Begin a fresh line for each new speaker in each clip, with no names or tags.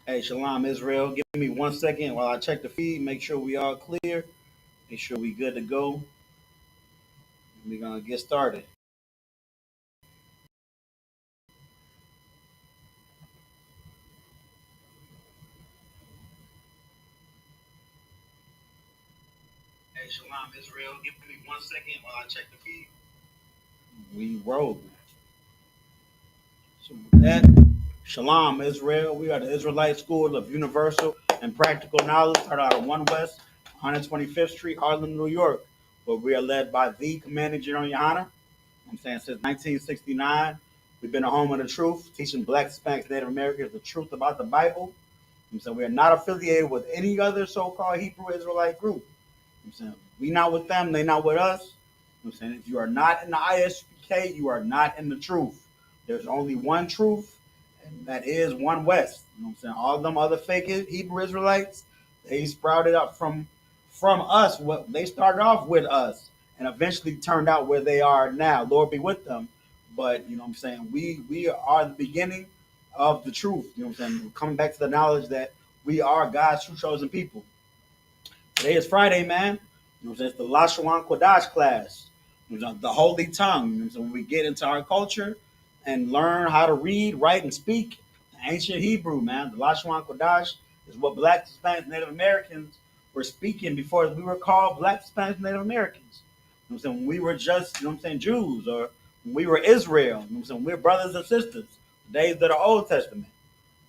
Hey, Shalom, Israel. Give me 1 second while I check the feed, make sure we all clear, make sure we good to go. We're going to get started. Hey, Shalom, Israel. Give me 1 second while I check the feed. We roll. So with that, Shalom, Israel. We are the Israelite School of Universal and Practical Knowledge, started out of 1 West, 125th Street, Harlem, New York, where we are led by the Commanding General YAHANNA. I'm saying since 1969, we've been a home of the truth, teaching Black, Hispanics, Native Americans the truth about the Bible. I'm saying we are not affiliated with any other so-called Hebrew Israelite group. I'm saying we not with them, they not with us. I'm saying if you are not in the I.S.U.P.K, you are not in the truth. There's only one truth, and that is one West. You know what I'm saying? All them other fake Hebrew Israelites, they sprouted up from us. What they started off with us, and eventually turned out where they are now. Lord be with them. But you know what I'm saying? We are the beginning of the truth. You know what I'm saying? We're coming back to the knowledge that we are God's true chosen people. Today is Friday, man. You know what I'm saying? It's the Lashawan Qadash class. You know, the holy tongue. You know, so when we get into our culture and learn how to read, write, and speak ancient Hebrew, man. The Lashawan Qadash is what Black, Hispanic, Native Americans were speaking before we were called Black, Hispanic, Native Americans. You know what I'm saying? When we were just, you know what I'm saying, Jews, or when we were Israel. You know what I'm saying? We're brothers and sisters. The days of the Old Testament.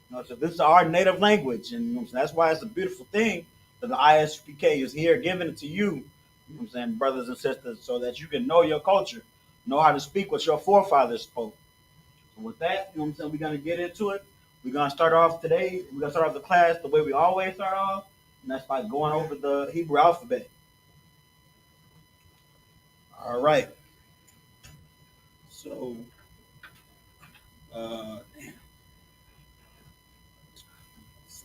You know, so this is our native language, and you know, that's why it's a beautiful thing that the I.S.U.P.K is here, giving it to you. You know what I'm saying, brothers and sisters, so that you can know your culture, know how to speak what your forefathers spoke. So with that, you know what I'm saying, we're gonna get into it. We're gonna start off today. We're gonna start off the class the way we always start off, and that's by going over the Hebrew alphabet. All right. So, uh,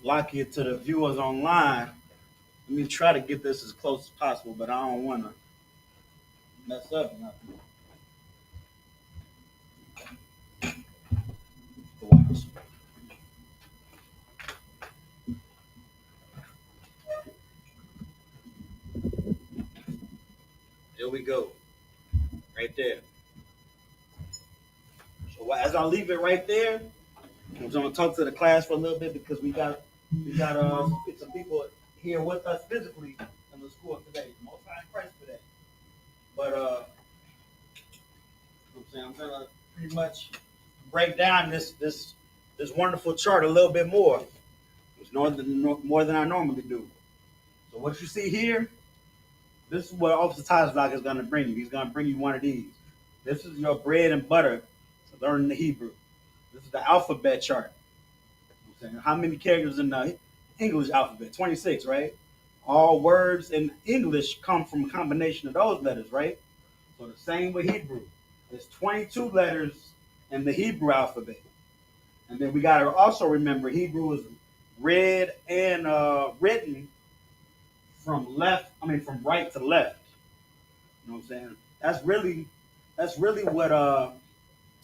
lock it to the viewers online. Let me try to get this as close as possible, but I don't want to mess up nothing. Here we go, right there. So as I leave it right there, I'm going to talk to the class for a little bit because we got some people here with us physically in the school today. Most High in Christ today. But I'm gonna pretty much break down this wonderful chart a little bit more. It's more than I normally do. So what you see here, this is what Officer Tazlock is going to bring you. He's going to bring you one of these. This is your bread and butter to learn the Hebrew. This is the alphabet chart. How many characters in the English alphabet? 26, right? All words in English come from a combination of those letters, right? So the same with Hebrew. There's 22 letters in the Hebrew alphabet. And then we got to also remember Hebrew is read and written from right to left. You know what I'm saying? That's really what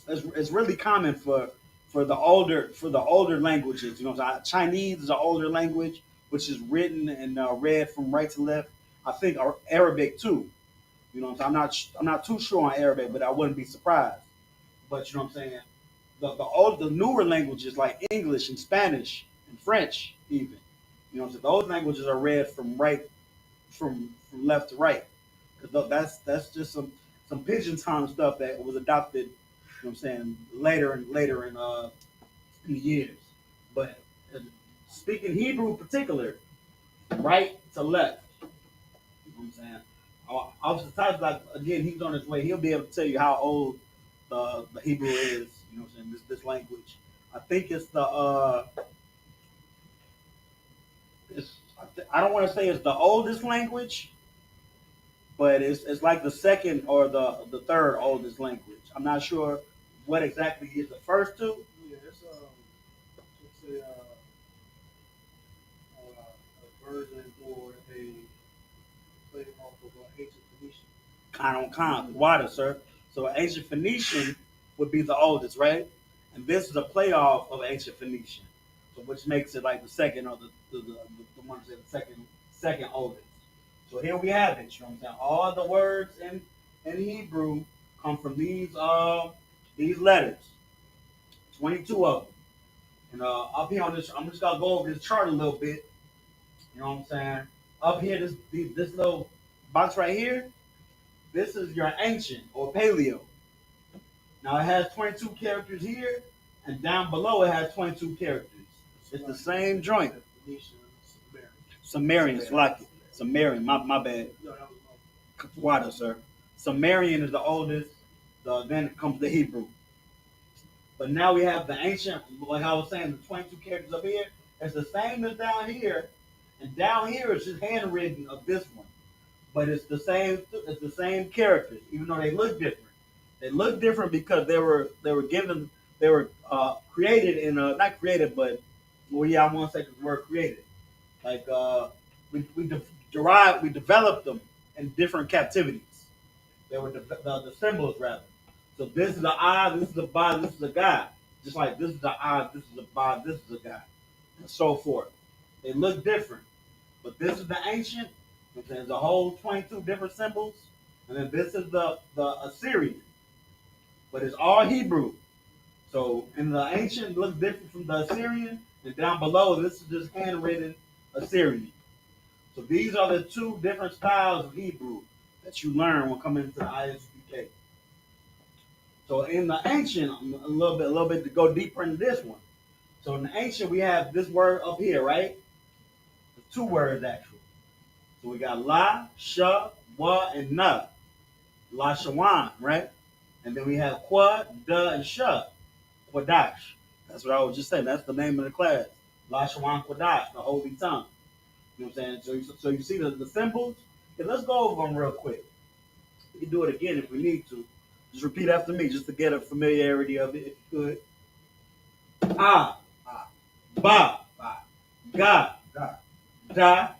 it's really common for the older languages. You know, Chinese is an older language, which is written and read from right to left. I think Arabic too. You know, I'm not too sure on Arabic, but I wouldn't be surprised. But you know what I'm saying? The newer languages like English and Spanish and French, even. You know, so those languages are read from left to right. Because that's just some pigeon tongue stuff that was adopted. You know what I'm saying, later in the years. But speaking Hebrew in particular, right to left. You know what I'm saying? Officer Type, like again, he's on his way. He'll be able to tell you how old the Hebrew is. You know what I'm saying? This language. I think it's I don't want to say it's the oldest language, but it's like the second or the third oldest language. I'm not sure what exactly is the first two.
Yeah, it's a version or a play off of ancient Phoenician.
Kind water, sir. So ancient Phoenician would be the oldest, right? And this is a playoff of ancient Phoenician. So which makes it like the second or the one that's the second oldest. So here we have it. You know what I'm saying? All the words in Hebrew come from these letters. 22 of them. And up here on this, I'm just gonna go over this chart a little bit. You know what I'm saying? Up here, this little box right here, this is your ancient or paleo. Now it has 22 characters here, and down below it has 22 characters. It's the same joint. Sumerian, Slaki. Sumerian, my bad. Water, sir. Sumerian is the oldest. Then comes the Hebrew. But now we have the ancient, like I was saying, the 22 characters up here. It's the same as down here, and down here it's just handwritten of this one. But it's the same. It's the same characters, even though they look different. They look different because they were created in not created, but well, yeah, I want to say the word created. Like we developed them in different captivities. They were the symbols rather. So this is the I, this is the Ba, this is the God. Just like this is the I, this is the Ba, this is the God, and so forth. They look different, but this is the ancient. There's a whole 22 different symbols, and then this is the Assyrian, but it's all Hebrew. So in the ancient, it looks different from the Assyrian, and down below, this is just handwritten Assyrian. So these are the two different styles of Hebrew that you learn when coming into the I.S.U.P.K. So in the ancient, a little bit to go deeper into this one. So in the ancient, we have this word up here, right? There's two words actually. So we got la, sha, wa, and na. Lashawan, right? And then we have qua, da, and sha. Qadash. That's what I was just saying. That's the name of the class. Lashawan Qadash, the holy tongue. You know what I'm saying? So you see the symbols? Okay, let's go over them real quick. We can do it again if we need to. Just repeat after me, just to get a familiarity of it, if you could. Ah, ba, ga, da,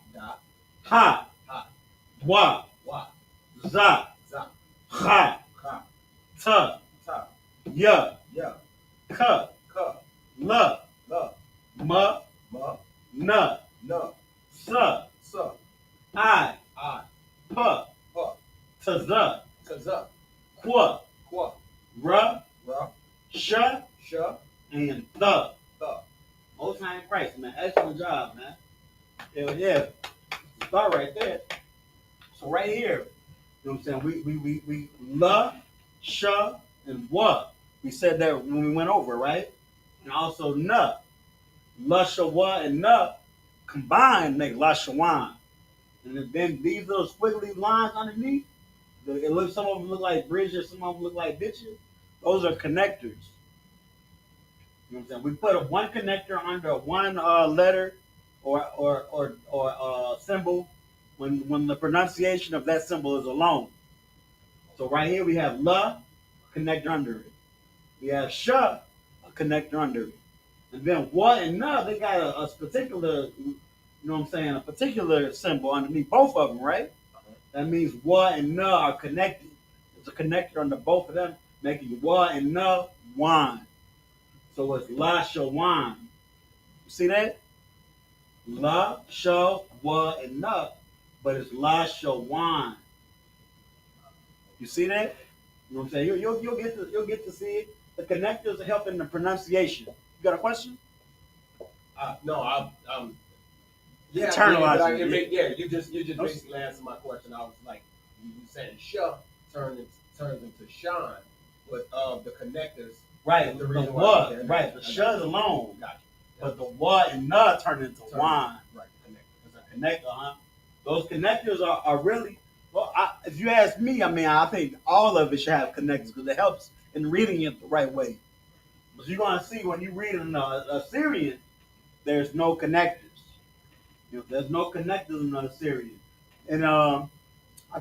ha, wa, za, ha, ta, ya, ka, la, ma, na, sa, I, pa, taza, qua, ra, sha, and the. Most High in Christ, man. Excellent job, man. Hell yeah. Start right there. So right here, you know what I'm saying? We la, sha, and wa. We said that when we went over, right? And also na. La, sha, wa, and na combined make Lashawan. And then these little squiggly lines underneath, some of them look like bridges, some of them look like ditches. Those are connectors. You know what I'm saying? We put one connector under one letter or symbol when the pronunciation of that symbol is alone. So right here we have la, connector under it. We have sha, a connector under it. And then wa and na, they got a particular, you know what I'm saying, a particular symbol underneath both of them, right? That means wa and na are connected. There's a connector under both of them, making wa and na wan. So it's Lashawan. You see that? La, sha, wa, and na, but it's Lashawan. You see that? You know what I'm saying? You'll get to see it. The connectors are helping the pronunciation. You got a question?
No, I'm yeah,
Internalizing.
You just basically answered my question. I was like, you saying "sha" turns into "shine," but the connectors.
Right, the wa, right, the sha is alone.
Gotcha.
But the wa and na turn into wan.
Right,
It's a connector, huh? Those connectors are really, well, if you ask me, I mean, I think all of it should have connectors because it helps in reading it the right way. But you're going to see when you read in Assyrian, there's no connectors. You know, there's no connectors in the Assyrian. And I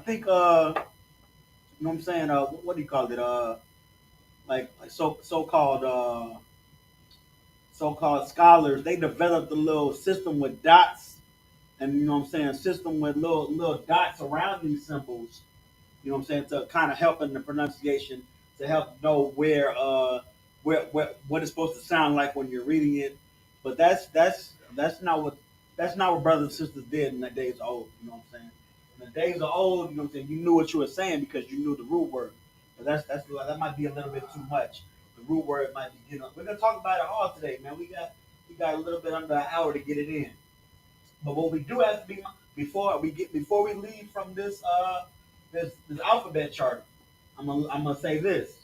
think, you know what I'm saying, what do you call it? Like so-called scholars, they developed a little system with dots, and you know what I'm saying, system with little dots around these symbols. You know what I'm saying, to kind of help in the pronunciation, to help know where what it's supposed to sound like when you're reading it, But that's not what brothers and sisters did in the days of old. You know what I'm saying? In the days of old, you know what I'm saying, you knew what you were saying because you knew the root word. But that might be a little bit too much. The root word might be getting. We're gonna talk about it all today, man. We got a little bit under an hour to get it in. But what we do have to be before we leave from this alphabet chart, I'm gonna say this.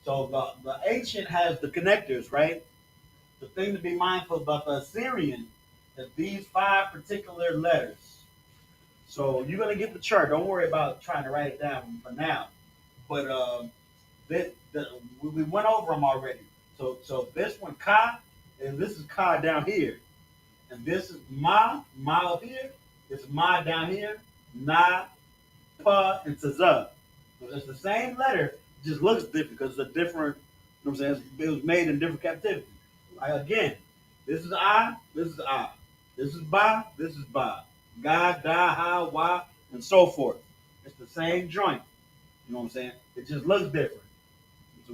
So the ancient has the connectors, right? The thing to be mindful about the Assyrian is these five particular letters. So you're gonna get the chart. Don't worry about trying to write it down for now. But we went over them already. So this one Ka, and this is Ka down here, and this is Ma up here. It's Ma down here. Na, Pa, and Tazah. So it's the same letter, it just looks different because it's a different. You know what I'm saying? It was made in different captivity. Like again, this is I, this is I. This is Ba, this is Ba. Ga, Da, Ha, Wa, and so forth. It's the same joint. You know what I'm saying? It just looks different. So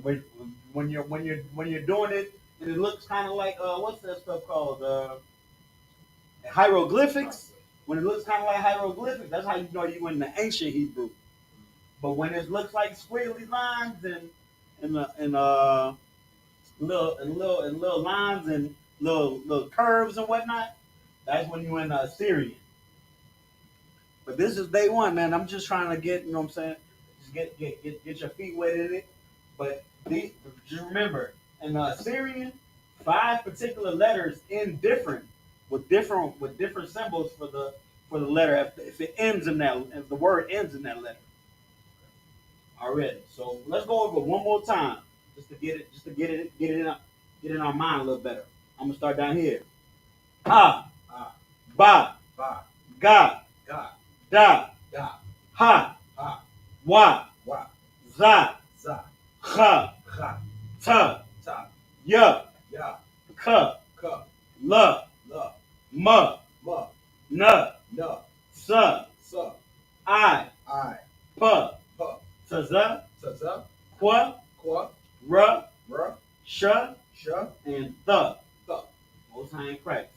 when you're doing it, and it looks kind of like what's that stuff called? Hieroglyphics. When it looks kind of like hieroglyphics, that's how you know you in the ancient Hebrew. But when it looks like squiggly lines and little lines and little curves and whatnot, that's when you in Syrian. But this is day one, man. I'm just trying to get, you know what I'm saying, just get your feet wet in it. But just remember, in Syrian, five particular letters end different with different symbols for the letter if it ends in that if the word ends in that letter already. So let's go over one more time just to get it in our mind a little better. I'm gonna start down here. Ha,
Ah,
ba,
Ba,
ga,
Ga,
da,
Da,
ha,
Ha,
wa,
Wa,
za,
Za,
ha,
Cha,
ta,
Ta,
ya,
Ya,
ka,
Ka,
la,
La,
ma,
Ma,
na,
Na,
sa,
Sa,
I,
I,
pa,
Pa,
taza,
Taza,
qua,
Qua,
ra,
Ra,
sha,
Sha,
and the.
Tha.
Most High in Christ.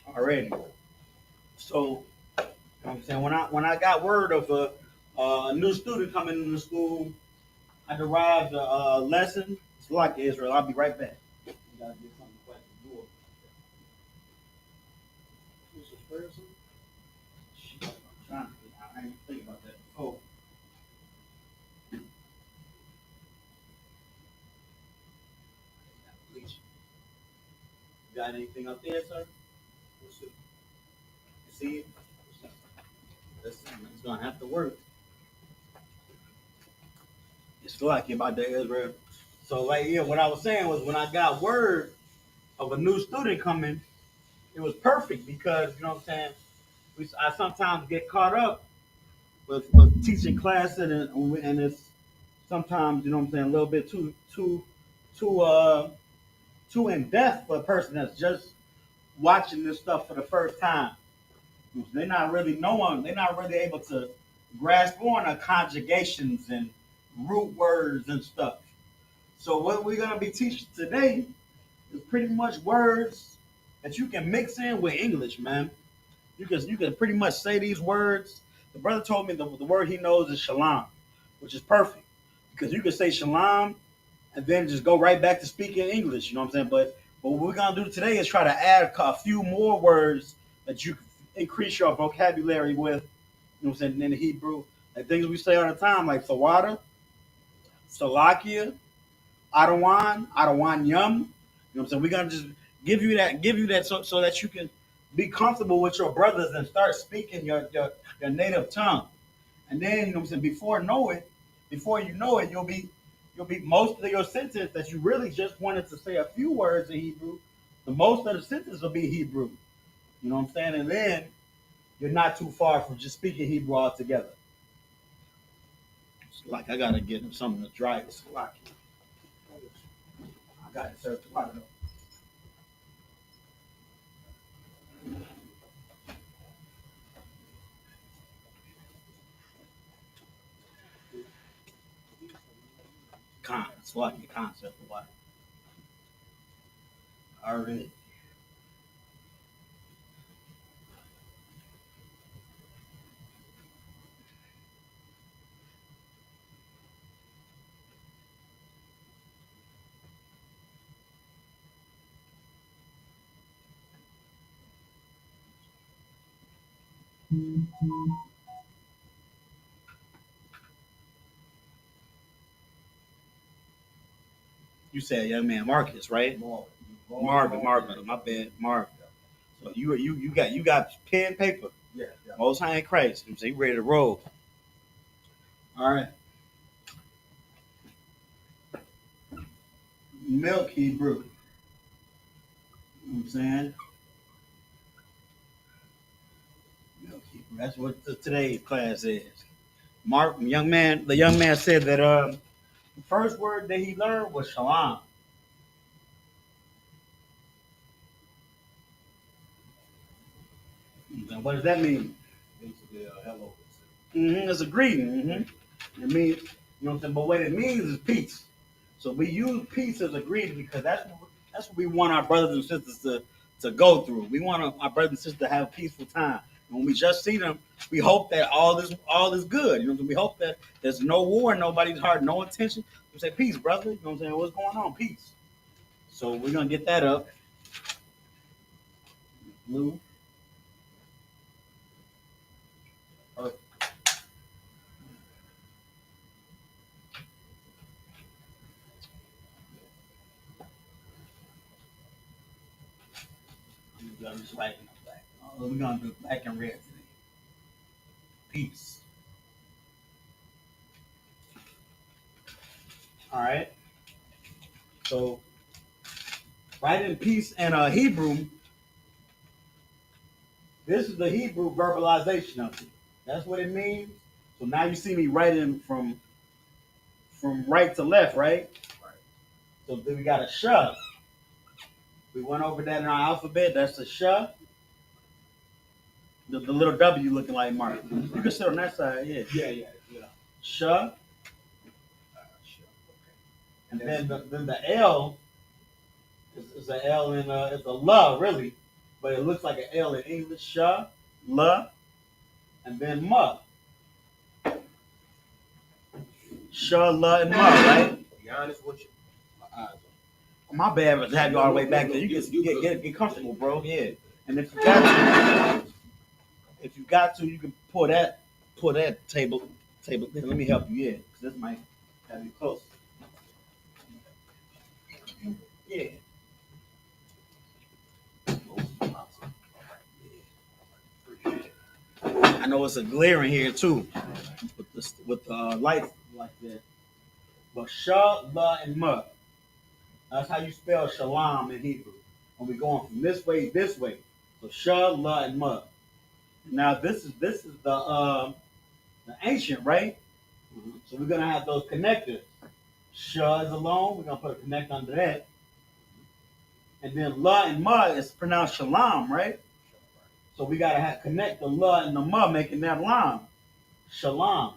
Already. So, you know what I'm saying, when I got word of a new student coming into the school, I derived a lesson. It's like Israel. I'll be right back. You gotta get something to the door.
This is person.
Shit, I'm trying to. I didn't think about that before. Please. You got anything up there, sir?
What's it?
You see it? Listen, it's gonna have to work. It's like about the Israel. So like yeah, what I was saying was when I got word of a new student coming, it was perfect because you know what I'm saying. I sometimes get caught up with teaching classes and it's sometimes you know what I'm saying a little bit too in depth for a person that's just watching this stuff for the first time. They're not really knowing. They're not really able to grasp on the conjugations and root words and stuff. So what we're gonna be teaching today is pretty much words that you can mix in with English, man. You can pretty much say these words. The brother told me the word he knows is shalom, which is perfect because you can say shalom and then just go right back to speaking English. You know what I'm saying? But what we're gonna do today is try to add a few more words that you can increase your vocabulary with. You know what I'm saying in the Hebrew, like things we say all the time, like sawada, salakia, Adawan Yum. You know what I'm saying? We're gonna just give you that so that you can be comfortable with your brothers and start speaking your native tongue. And then, you know what I'm saying, before you know it, you'll be most of your sentence that you really just wanted to say a few words in Hebrew, the most of the sentence will be Hebrew. You know what I'm saying? And then you're not too far from just speaking Hebrew altogether. It's like I gotta get him something to dry this lock. I got it served water though. So I get concept of why. Already. You said young man Marcus, right? Marvin. My bad, Marvin. So you got pen and paper.
Yeah.
Most High in Christ. So you ready to roll? All right. Milk Hebrew. You know what I'm saying? Milk Hebrew. That's what today's class is. The young man said that the first word that he learned was shalom. And what does that mean?
Basically, hello.
It's a greeting. It means, you know what I'm saying? But what it means is peace. So we use peace as a greeting because that's what we want our brothers and sisters to go through. We want our brothers and sisters to have a peaceful time. And when we just see them, we hope that all is good. You know, we hope that there's no war in nobody's heart, no intention. We say peace, brother. You know what I'm saying? What's going on? Peace. So we're gonna get that up. Blue. I'm just writing black. We're gonna do black and red today. Peace. All right. So writing peace in Hebrew. This is the Hebrew verbalization of it. That's what it means. So now you see me writing from right to left, right?
Right.
So then we got a sh. We went over that in our alphabet. That's the sh. The little W looking like Mark. You can sit on that side, yeah.
Yeah.
Sh.
Sure.
And then the L is a L in it's a la really, but it looks like an L in English. Sh, la, and then ma. Sh, la, and ma, right?
To be honest with you, my eyes on.
My bad to have you all the way back there. You get comfortable, bro. Yeah. And if you got to, you can pull that table. Let me help you. Yeah, because this might have you close. Yeah. I know it's a glare in here too, with the lights like that. But sha, la, and ma. That's how you spell shalom in Hebrew. And we're going from this way. So sha, la, and ma. Now this is the ancient, right? Mm-hmm. So we're gonna have those connectors. Sha is alone. We're gonna put a connect under that. And then la and ma is pronounced shalom, right? So we gotta have connect the la and the ma, making that lam. Shalom.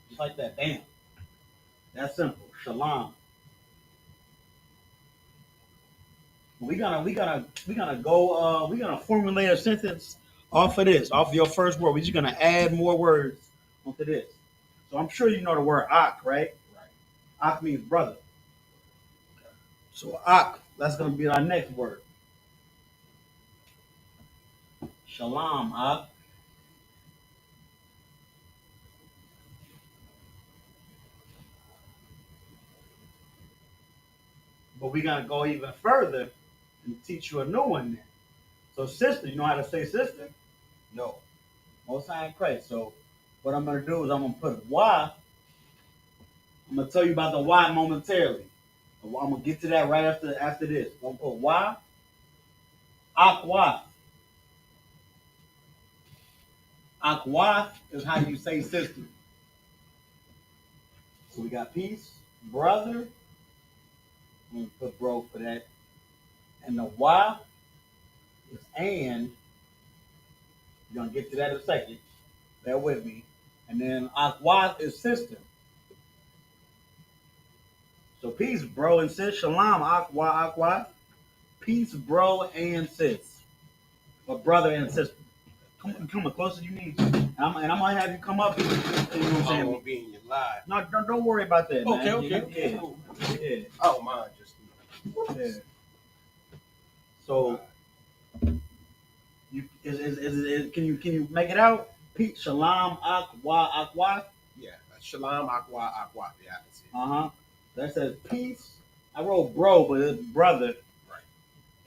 Just like that. Bam. That's simple. Shalom. We're gonna formulate a sentence off of this, off of your first word. We're just gonna add more words onto this. So I'm sure you know the word ak, right?
Right.
Ak means brother. So ak, that's gonna be our next word. Shalom, ak. But we're gonna go even further and teach you a new one then. So sister, you know how to say sister?
No.
Most High in Christ. So what I'm gonna do is I'm gonna put Y. I'm gonna tell you about the Y momentarily. I'm gonna get to that right after this. I'm gonna put Y. Aqua. Aqua is how you say sister. So we got peace, brother. I'm gonna put bro for that. And the Y is and. We're gonna get to that in a second. Bear with me. And then Aqua is sister. So peace, bro and sis. Shalom, akwa, akwa. Peace, bro and sis. Or brother and sister. Come as close as you need. And I'm gonna have you come up. You know what I'm
I
saying?
won't be in your live.
No, don't worry about that, man.
Okay.
Yeah.
Cool.
Yeah.
I don't mind just.
Yeah. So you can you make it out? Pete, shalom, akwa, akwa.
Yeah, Shalom, Aqua. Yeah, I can see.
That says peace. I wrote bro, but it's brother.
Right.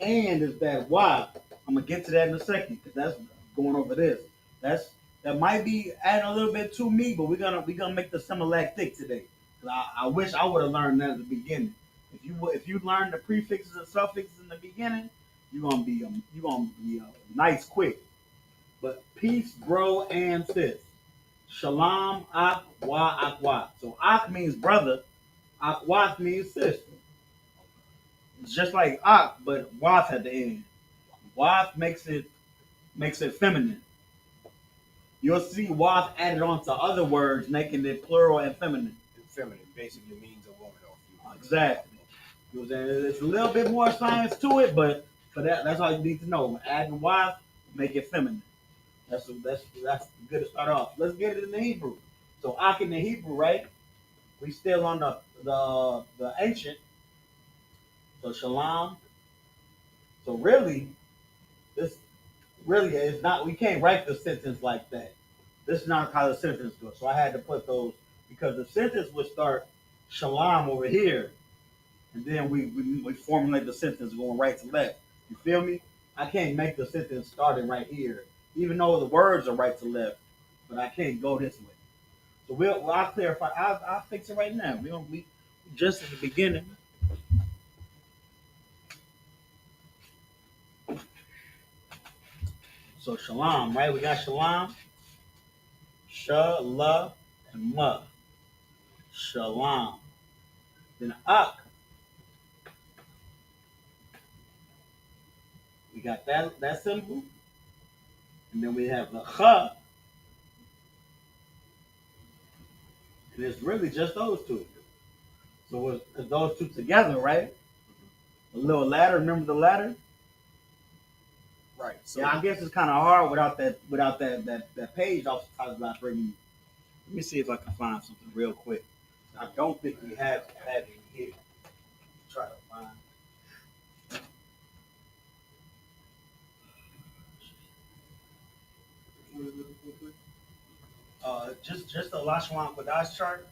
And it's that why. I'm gonna get to that in a second because that's going over this. That might be adding a little bit to me, but we're gonna make the Similac thick today. I wish I would have learned that at the beginning. If you learn the prefixes and suffixes in the beginning, you're gonna be nice quick. But peace, bro, and sis. Shalom, akwa, akwa. So ak means brother, akwat means sister. It's just like ak, but wath at the end. Wath makes it feminine. You'll see wath added on to other words, making it plural and feminine.
And feminine basically means a woman or female.
Exactly. You know what I'm saying? It's a little bit more science to it, but for that's all you need to know. Adding wath, make it feminine. That's good to start off. Let's get it in the Hebrew. So ak in the Hebrew, right? We still on the ancient. So shalom. So really, this really is not. We can't write the sentence like that. This is not how the sentence goes. So I had to put those because the sentence would start shalom over here, and then we formulate the sentence going right to left. You feel me? I can't make the sentence starting right here, even though the words are right to left, but I can't go this way. So I'll clarify. I'll fix it right now. We just at the beginning. So shalom, right? We got shalom, shala, and ma. Shalom. Then ak, we got that symbol, and then we have the cha, and it's really just those two. So it's those two together, right? A little ladder. Remember the ladder?
Right. So
Yeah, I guess it's kind of hard without that page off the top of my bringing. Let me see if I can find something real quick. I don't think we have it here. Try to find. Just the Lashawan Qadash chart.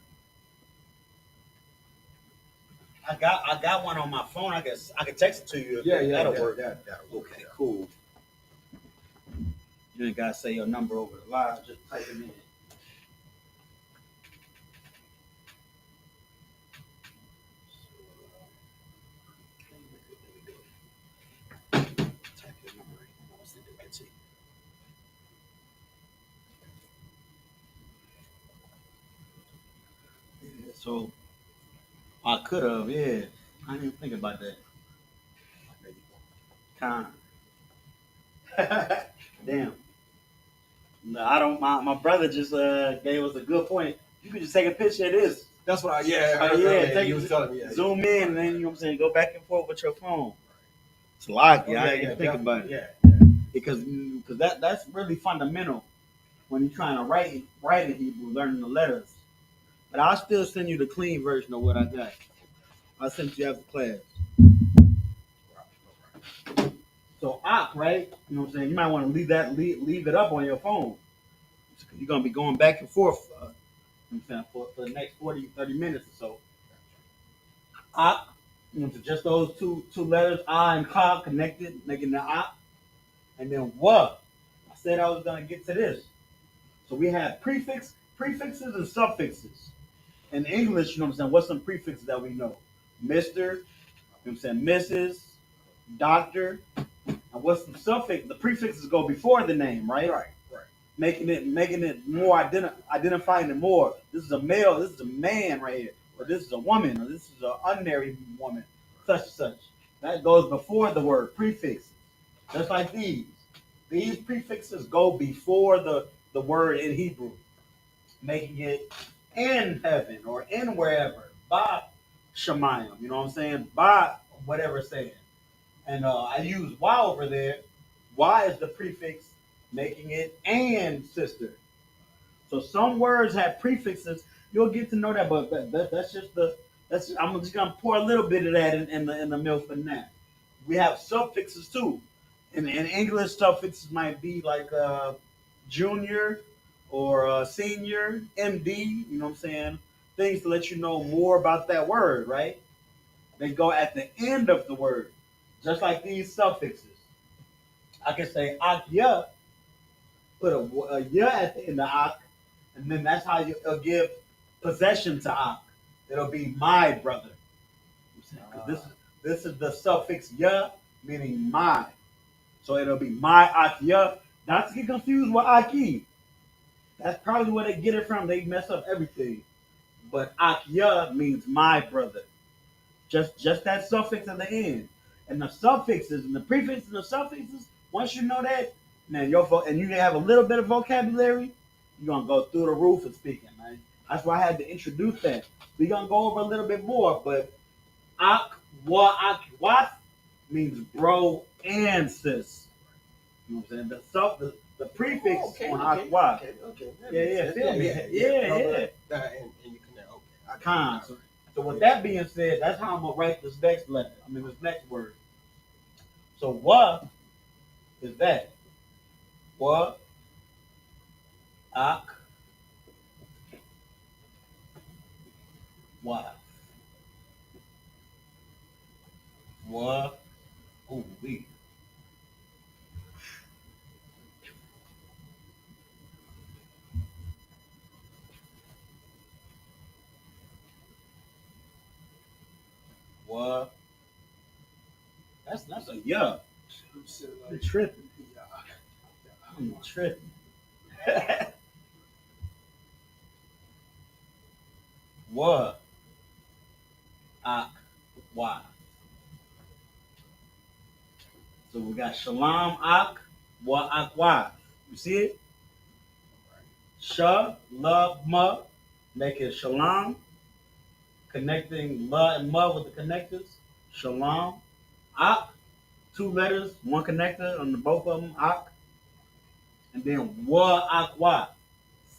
I got one on my phone. I guess I can text it to you. That'll work.
That'll work.
Okay, cool. You ain't gotta say your number over the line. Just type it in. Type your number in. I'll send it right to you. Yeah, so I could have, yeah. I didn't even think about that. Kind. Damn. No, I don't. My brother just gave us a good point. You could just take a picture of this.
That's what
Take
was telling me.
zoom in, and then you know what I'm saying. Go back and forth with your phone. It's like I didn't think about it.
Yeah.
Because that's really fundamental when you're trying to write in Hebrew, learning the letters. But I'll still send you the clean version of what I got. I'll send it to you after class. So ak, right? You know what I'm saying? You might want to leave it up on your phone. You're gonna be going back and forth. You know what I'm saying for the next 40, 30 minutes or so. Ak, you know, so just those two letters, I and ka connected, making the ak. And then what? I said I was gonna get to this. So we have prefixes and suffixes. In English, you know what I'm saying? What's some prefixes that we know? Mr., you know what I'm saying, Mrs., Doctor. And what's the suffix? The prefixes go before the name, right?
Right.
Making it more identifying it more. This is a male, this is a man right here. Or this is a woman, or this is an unmarried woman, such and such. That goes before the word, prefixes. Just like these. These prefixes go before the word in Hebrew, making it in heaven or in wherever. Ba, Shemayim. You know what I'm saying? By whatever it's saying. And I use Y over there. Y is the prefix making it and sister. So some words have prefixes. You'll get to know that, but that's just the that's. I'm just gonna pour a little bit of that in the milk for now. We have suffixes too. In English, suffixes might be like junior or senior, MD. You know what I'm saying? Things to let you know more about that word, right? They go at the end of the word, just like these suffixes. I can say akya, put a ya at the end of ak, and then that's how you'll give possession to ak. It'll be my brother. Because this is the suffix ya, meaning my. So it'll be my akya. Not to get confused with aki. That's probably where they get it from. They mess up everything. But akya means my brother. Just that suffix at the end. And the suffixes and the prefixes and the suffixes, once you know that, man, and you have a little bit of vocabulary, you're gonna go through the roof of speaking, man. That's why I had to introduce that. We're gonna go over a little bit more, but ak wat means bro and sis. You know what I'm saying? The prefix on ak wat.
Okay.
Yeah, feel me?
And you can okay.
Con. So with that being said, that's how I'm gonna write this next letter. I mean this next word. So what is that? What ak what? What ooh we. What that's a yeah. I'm tripping. I'm tripping. What ak what? So we got shalom ak wa ak wa. You see it? Sha, love, ma, make it shalom, connecting la and ma with the connectors. Shalom. Ak, two letters, one connector on the both of them, ak. And then wa ak wa.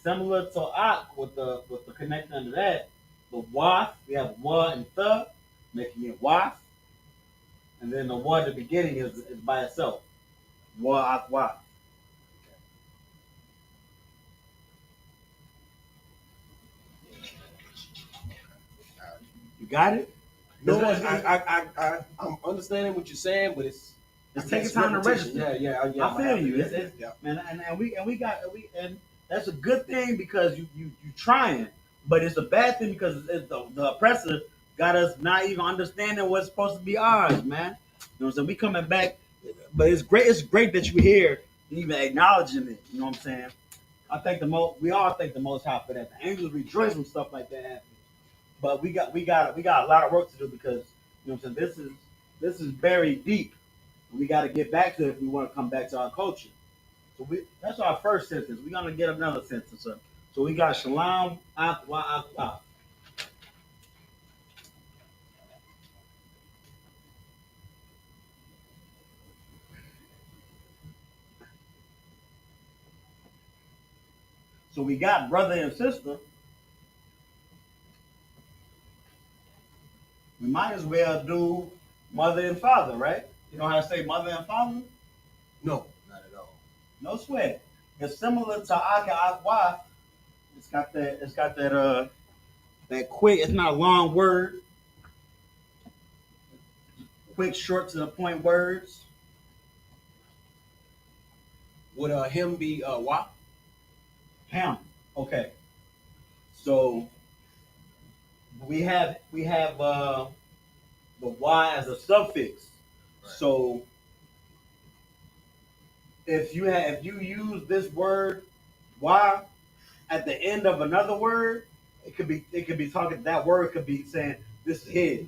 Similar to ak with the connector under that. But wa, we have wa and th, making it wa. And then the wa at the beginning is by itself. Wa ak wa. You got it?
No, I'm understanding what you're saying, but it's
taking time to register.
Yeah.
I feel you.
Yeah.
And that's a good thing because you trying, but it's a bad thing because the oppressor got us not even understanding what's supposed to be ours, man. You know what I'm saying? We coming back, but it's great. It's great that you here, even acknowledging it. You know what I'm saying? I think we all thank the Most High for that. The angels rejoice when stuff like that happens. But we got a lot of work to do because you know what I'm saying. This is very deep. We got to get back to it if we want to come back to our culture. So that's our first sentence. We're gonna get another sentence up. So we got shalom akwa akwa. So we got brother and sister. We might as well do mother and father, right? You know how to say mother and father?
No, not at all.
No sweat. It's similar to aka akwa. It's got that quick. It's not a long word. Quick, short to the point words.
Would him be wa?
Him. Okay. So we have the y as a suffix.
Right.
So if you use this word y at the end of another word, it could be talking that word could be saying this is his.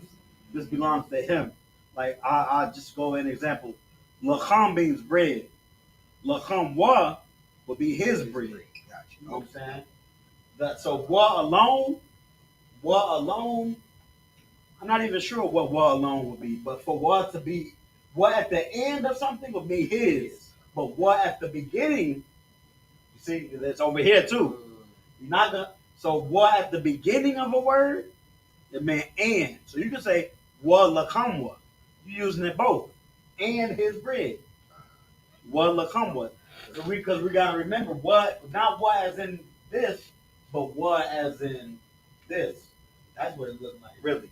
This belongs to him. Like I just go an example. Lacham means bread. Lacham wa would be his bread.
Gotcha.
You know what I'm saying? So wa alone, I'm not even sure what what alone would be, but for what to be, what at the end of something would be his, but what at the beginning, you see, it's over here too. You're not gonna. So what at the beginning of a word, it meant and. So you can say wa lakamwa. You're using it both, and his bread. Wa lakamwa. So because we gotta remember what, not what as in this, but what as in this. That's what it looked like, really.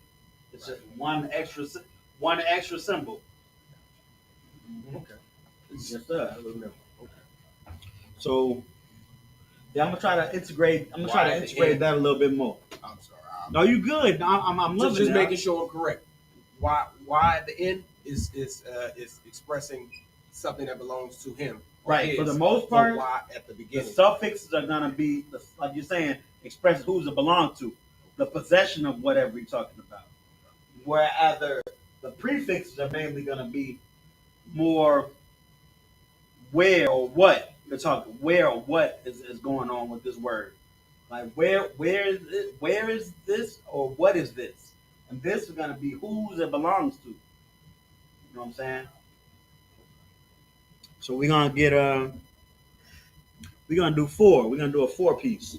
It's just one extra symbol.
Okay.
It's just that.
I remember. Okay.
So yeah, I'm gonna try to integrate. I'm gonna try
Why
to
at the
integrate
end?
that a little bit more.
I'm sorry.
No, you good. I'm loving
Just
it.
making sure I'm correct. Why at the end is expressing something that belongs to him.
Right.
His,
For the most
but
part,
why at the
the
beginning?
suffixes are gonna be like you're saying, express who's it belong to, the possession of whatever you're talking about. Whereas the prefixes are mainly gonna be more where or what you're talking, where or what is going on with this word. Like where is it, where is this or what is this? And this is gonna be whose it belongs to. You know what I'm saying? So we're gonna do four. We're gonna do a four piece.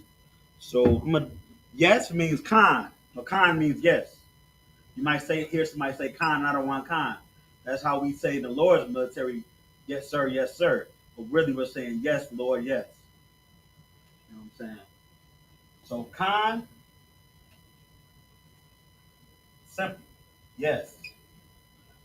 So yes means con. Or con means yes. You might say hear somebody say con, I don't want con. That's how we say in the Lord's military, yes sir, yes sir. But really we're saying yes, Lord, yes. You know what I'm saying? So con, simple, yes.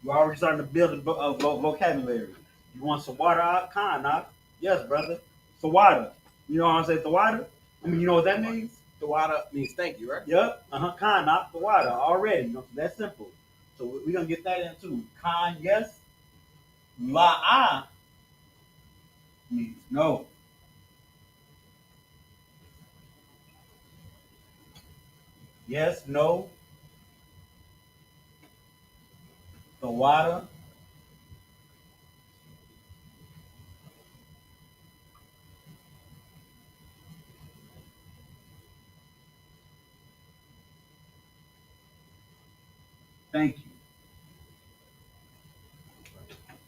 You're already starting to build a vocabulary. You want some water out? Con, not? Yes, brother. So water. You know what I'm saying? The water? I mean, you know what that means?
Tawada means thank you, right?
Yep. Con, not the water already. You know, that's simple. So we're going to get that in too. Con, yes. La means no. Yes, no. The water. Thank you.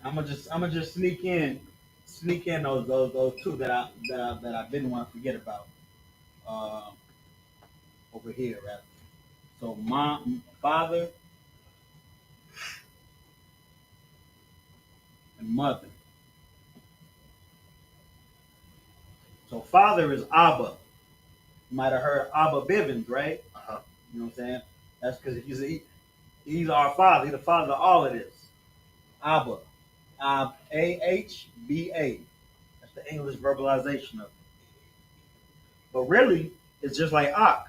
I'm gonna just sneak in those two that I didn't want to forget about. Uh, over here, rather. So mom, father, and mother. So father is Abba. You might have heard Abba Bivens, right?
Uh-huh.
You know what I'm saying? That's because he's our father. He's the father of all of this. Abba. AHBA. That's the English verbalization of it. But really, it's just like Ak.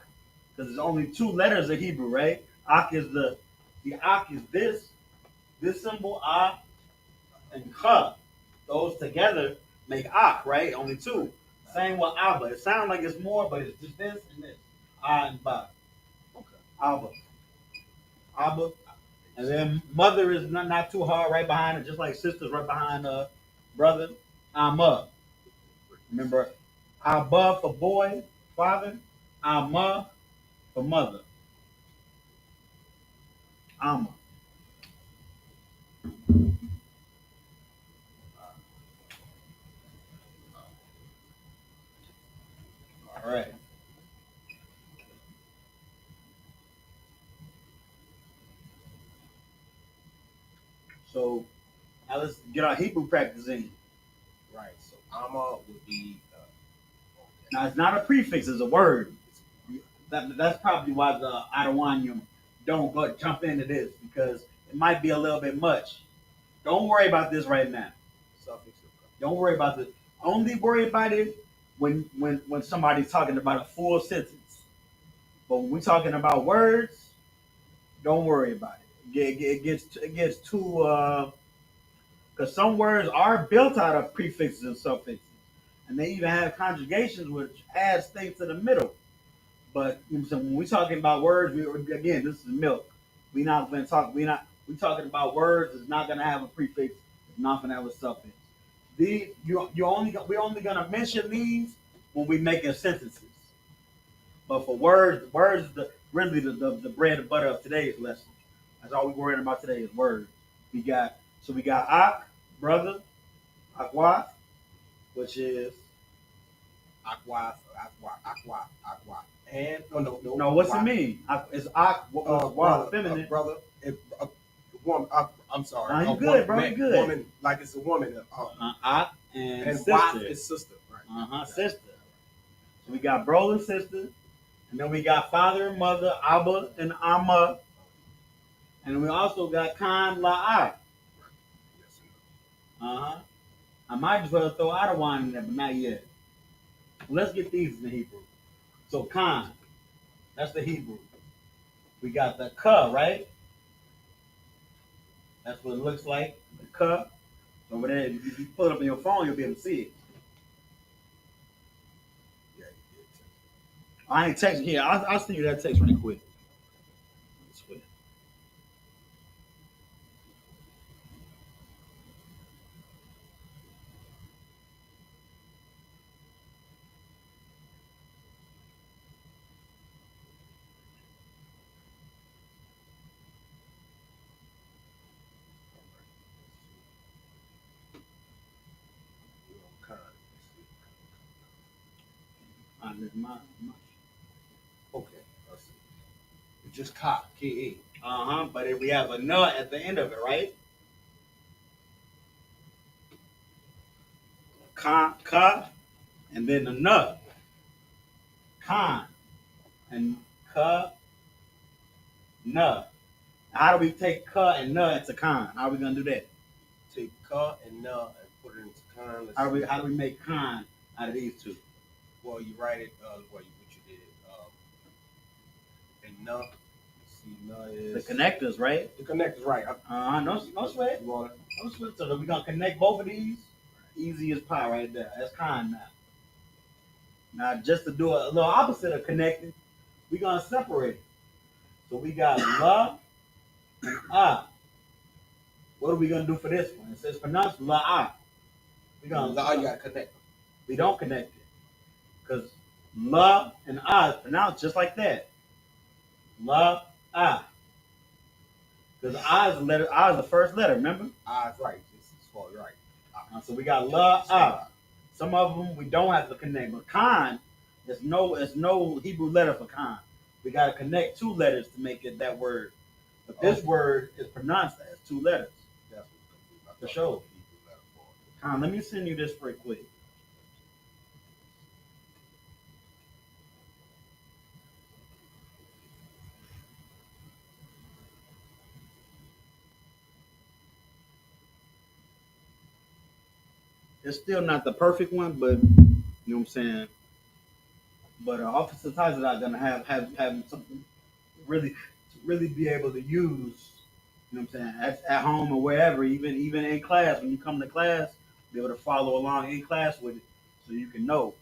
Because there's only two letters of Hebrew, right? Ak is the Ak is this symbol, Ah, and Ka. Those together make Ak, right? Only two. Same with Abba. It sounds like it's more, but it's just this and this. Ah and Ba.
Okay.
Abba. Abba. And then mother is not too hard right behind it, just like sisters right behind brother. Amma. Remember, Abba for boy, father. Amma for mother. Amma. All right. So now let's get our Hebrew practice in.
Right. So Amma would be.
Now it's not a prefix; it's a word. That's probably why the Adawanium don't go jump into this because it might be a little bit much. Don't worry about this right now.
Suffix.
Don't worry about this. Only worry about it when somebody's talking about a full sentence. But when we're talking about words, don't worry about it. It gets too because some words are built out of prefixes and suffixes, and they even have conjugations which adds things to the middle. But so when we're talking about words, again, this is milk. We not going to talk. We talking about words. It's not going to have a prefix. It's not going to have a suffix. We're only going to mention these when we making sentences. But for words, the really the bread and butter of today's lesson. That's all we're worrying about today is words. We got ak, brother, akwa, which is
Aqua, aqua. And no.
no. What's it mean? It's ak,
Brother,
feminine.
brother. Woman. I'm sorry.
You good, bro? You good.
Woman, like it's a woman.
Ak and sister.
Wife is sister. Right.
Sister. So we got brother and sister, and then we got father and mother, Abba and Amma, and we also got Khan La'ai. I might as well throw Adawan in there, but not yet. Let's get these in the Hebrew. So Khan, that's the Hebrew. We got the Ka, right? That's what it looks like. The Ka. Over there, if you pull it up on your phone, you'll be able to see it.
Yeah,
I ain't texting here. I'll send you that text right quick.
Okay. Let's see. It's just Ka, K-A.
But we have a nut at the end of it, right? Ka, and then the nut. Khan, and Ka, nut. How do we take Ka and nut into Khan? How are we gonna do that?
Take Ka and Na and put it into Khan.
How do we make Khan out of these two?
Well, you write it. What you did. And Na. See, Na is
the connectors, right?
The connectors, right?
No sweat. No sweat. So we're gonna connect both of these. Easy as pie, right there. That's Khan now. Now, just to do a little opposite of connecting, we're gonna separate it. So we got la and ah. What are we gonna do for this one? It says pronounced la ah. We gonna
La, you gotta connect them.
We don't connect it because la and ah is pronounced just like that. La ah. Because ah is the letter. Ah is the first letter. Remember?
Ah is right. It's right.
So we got la ah. Some of them we don't have to connect, but Khan, there's no Hebrew letter for Khan. We got to connect two letters to make it that word. But this word is pronounced as two letters.
That's what
for sure. Khan, let me send you this real quick. It's still not the perfect one, but you know what I'm saying. But Officer Ties are gonna have something really be able to use. You know what I'm saying? At home or wherever, even in class. When you come to class, be able to follow along in class with it, so you can know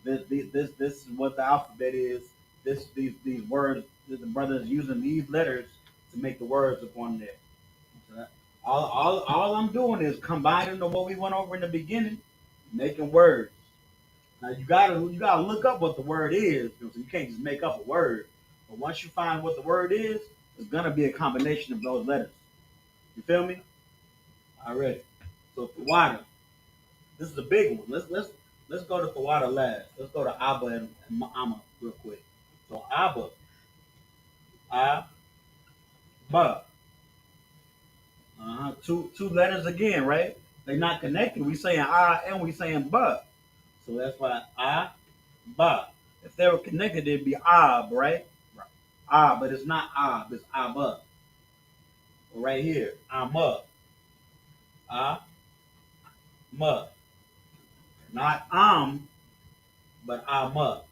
this is what the alphabet is. These words. The brother is using these letters to make the words upon there. So all I'm doing is combining what we went over in the beginning, making words. Now you gotta look up what the word is. So you can't just make up a word. But once you find what the word is, it's gonna be a combination of those letters. You feel me? Already. So Thawada. This is a big one. Let's go to Thawada last. Let's go to Abba and Amma real quick. So Abba. Abba. Two letters again, right? They're not connected. We saying I and we saying but. So that's why I, ba. If they were connected, it'd be ab, right?
Right.
Ah, but it's not ab, it's abba. Right here, I'm up. Ma. Not but I'm up.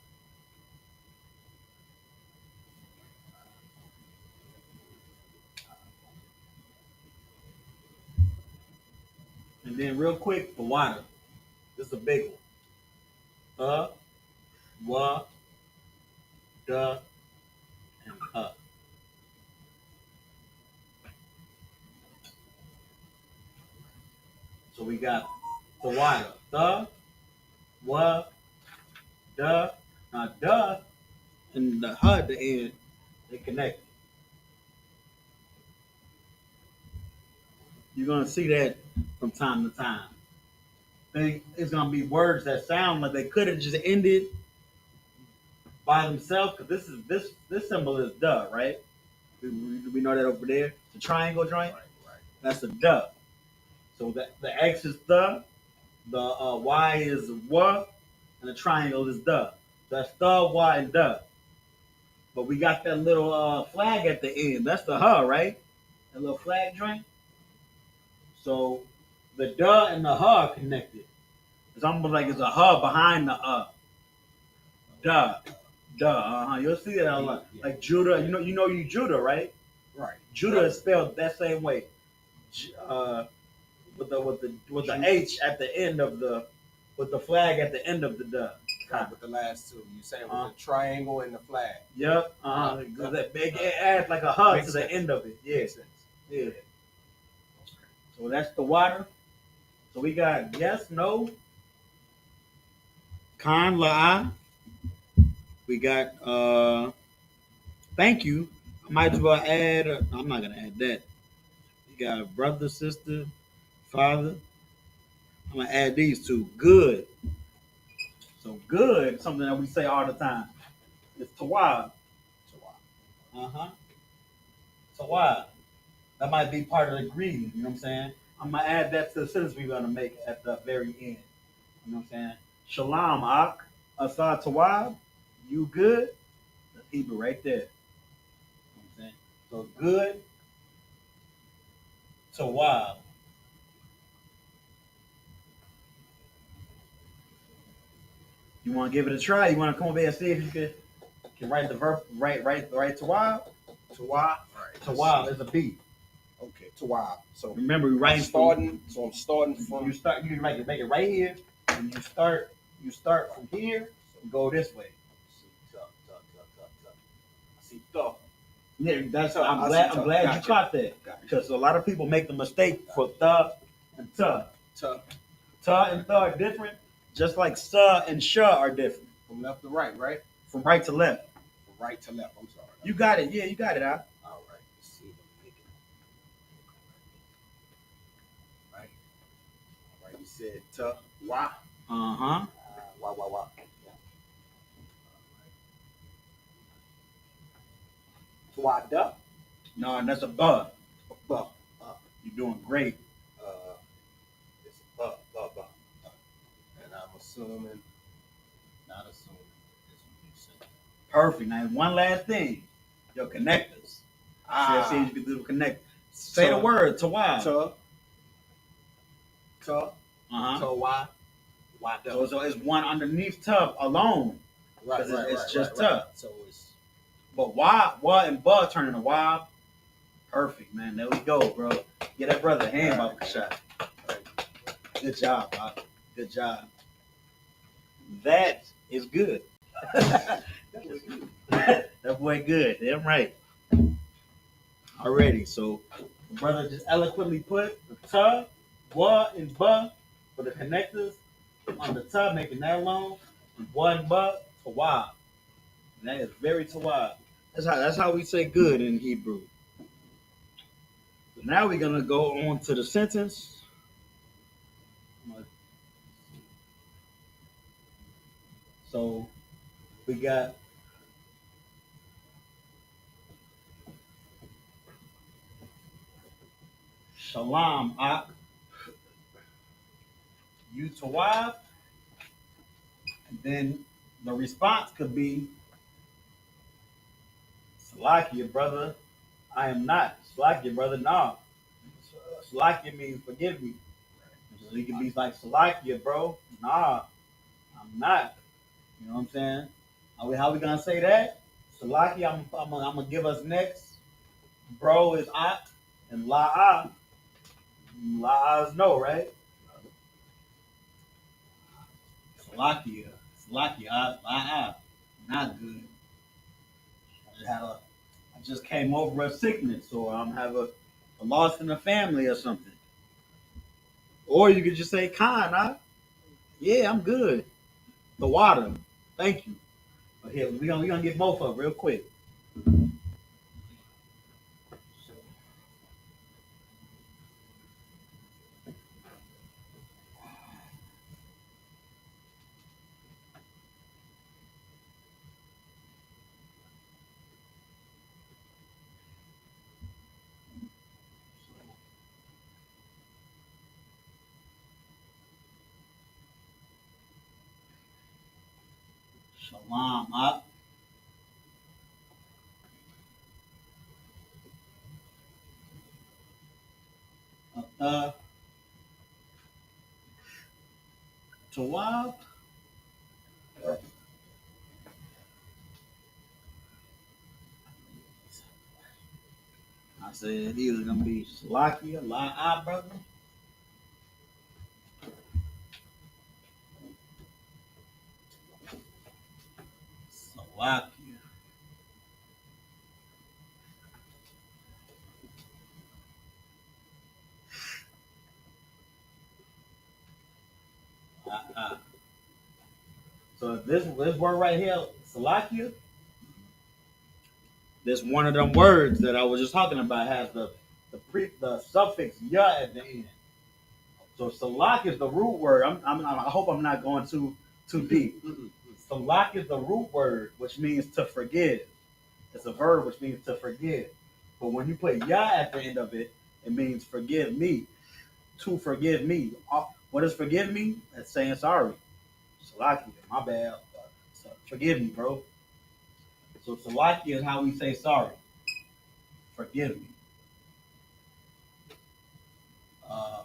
And then real quick, the water. This is a big one. Wa, da, and So we got the water. The, wa, da. Now, da and the at the end, they connect. You're gonna see that from time to time. It's gonna be words that sound like they could have just ended by themselves. Because this symbol is duh, right? We know that over there, the triangle joint.
Right.
That's a duh. So the X is the Y is wa, and the triangle is duh. So that's the Y and duh. But we got that little flag at the end. That's the huh, right? That little flag joint. So the duh and the huh are connected. It's almost like it's a huh behind the duh. Duh. You'll see that a lot. Like Judah, you Judah, right?
Right.
Judah is spelled that same way. With the H at the end of with the flag at the end of the duh.
Right, with the last two. You saying with the triangle and the flag.
Yep. It adds like a huh to the end of it. Yeah. Yeah. So that's the water. So we got yes, no, con, la. We got thank you. I might as well add. I'm not gonna add that. You got brother, sister, father. I'm gonna add these two. Good. So good, something that we say all the time. It's tawab. Uh-huh. Tawab. That might be part of the greeting, you know what I'm saying? I'm gonna add that to the sentence we're gonna make at the very end. You know what I'm saying? Shalom, Ak, Asa Tawab, you good? That's Hebrew right there. You know what I'm saying? So good, Tawab. You wanna give it a try? You wanna come over here and see if you can write the verb right Tawab?
Tawab. Right.
Tawab is a B.
Okay, Tawab. So
remember, we writing
I'm starting from.
You can make it right here, and you start from here and go this way.
See, tuh.
Yeah, I'm glad you caught that, because a lot of people make the mistake for the and tuh. Tuh and thuh are different, just like suh and shuh are different.
From left to right, right?
From right to left.
From right to left. I'm sorry.
You got it. Yeah, you got it, Al.
All right. Let's see if I make it. Right. All right. You said tuh, wah.
Uh-huh.
Wah. Tawada.
No, that's a buh.
Buh.
You're doing great.
It's a buh. And I'm assuming, not assuming, it's what you said.
Perfect. Now, one last thing. Your connectors. See if you can do the connect. Say the word, tawab.
Tuh.
Uh-huh.
So why?
So it's one underneath tuh alone.
Right.
It's just tuh.
So it's.
But wah and buh turn into wah. Perfect, man. There we go, bro. Get that brother a hand off shot. Good job, Bob. Good job. That is good. That boy good. Damn right. Already. So the brother just eloquently put the tuh, wah, and buh for the connectors on the tuh, making that long. And wah and buh, tawab. And that is very tawab. That's how we say good in Hebrew. So now we're gonna go on to the sentence. So we got Shalom, Ak, you Tawab, and then the response could be Salakia, brother, I am not. Salakia, brother, no. Salakia means forgive me. So he could be like Salakia, bro. Nah, I'm not. You know what I'm saying? How we gonna say that? Salakia, I'm gonna give us next. Bro is Ak, and La'ah. La'ah is no, right? Salakia, La'ah. Not good. I just came over a sickness, or I'm have a loss in the family or something. Or you could just say, Khan, yeah, I'm good. The water. Thank you. But here, we're gonna get both of them real quick. Shalom, up. Tawab. I said either gonna be Salakia, La'a, brother. Salakia. So this word right here, Salakia, this one of them words that I was just talking about has the suffix ya at the end. So salak is the root word. I hope I'm not going too deep. Salak is the root word, which means to forgive. It's a verb which means to forgive. But when you put ya at the end of it, it means forgive me, to forgive me. What does forgive me? That's saying sorry. Salaki, my bad. So forgive me, bro. So Salaki is how we say sorry. Forgive me. Uh,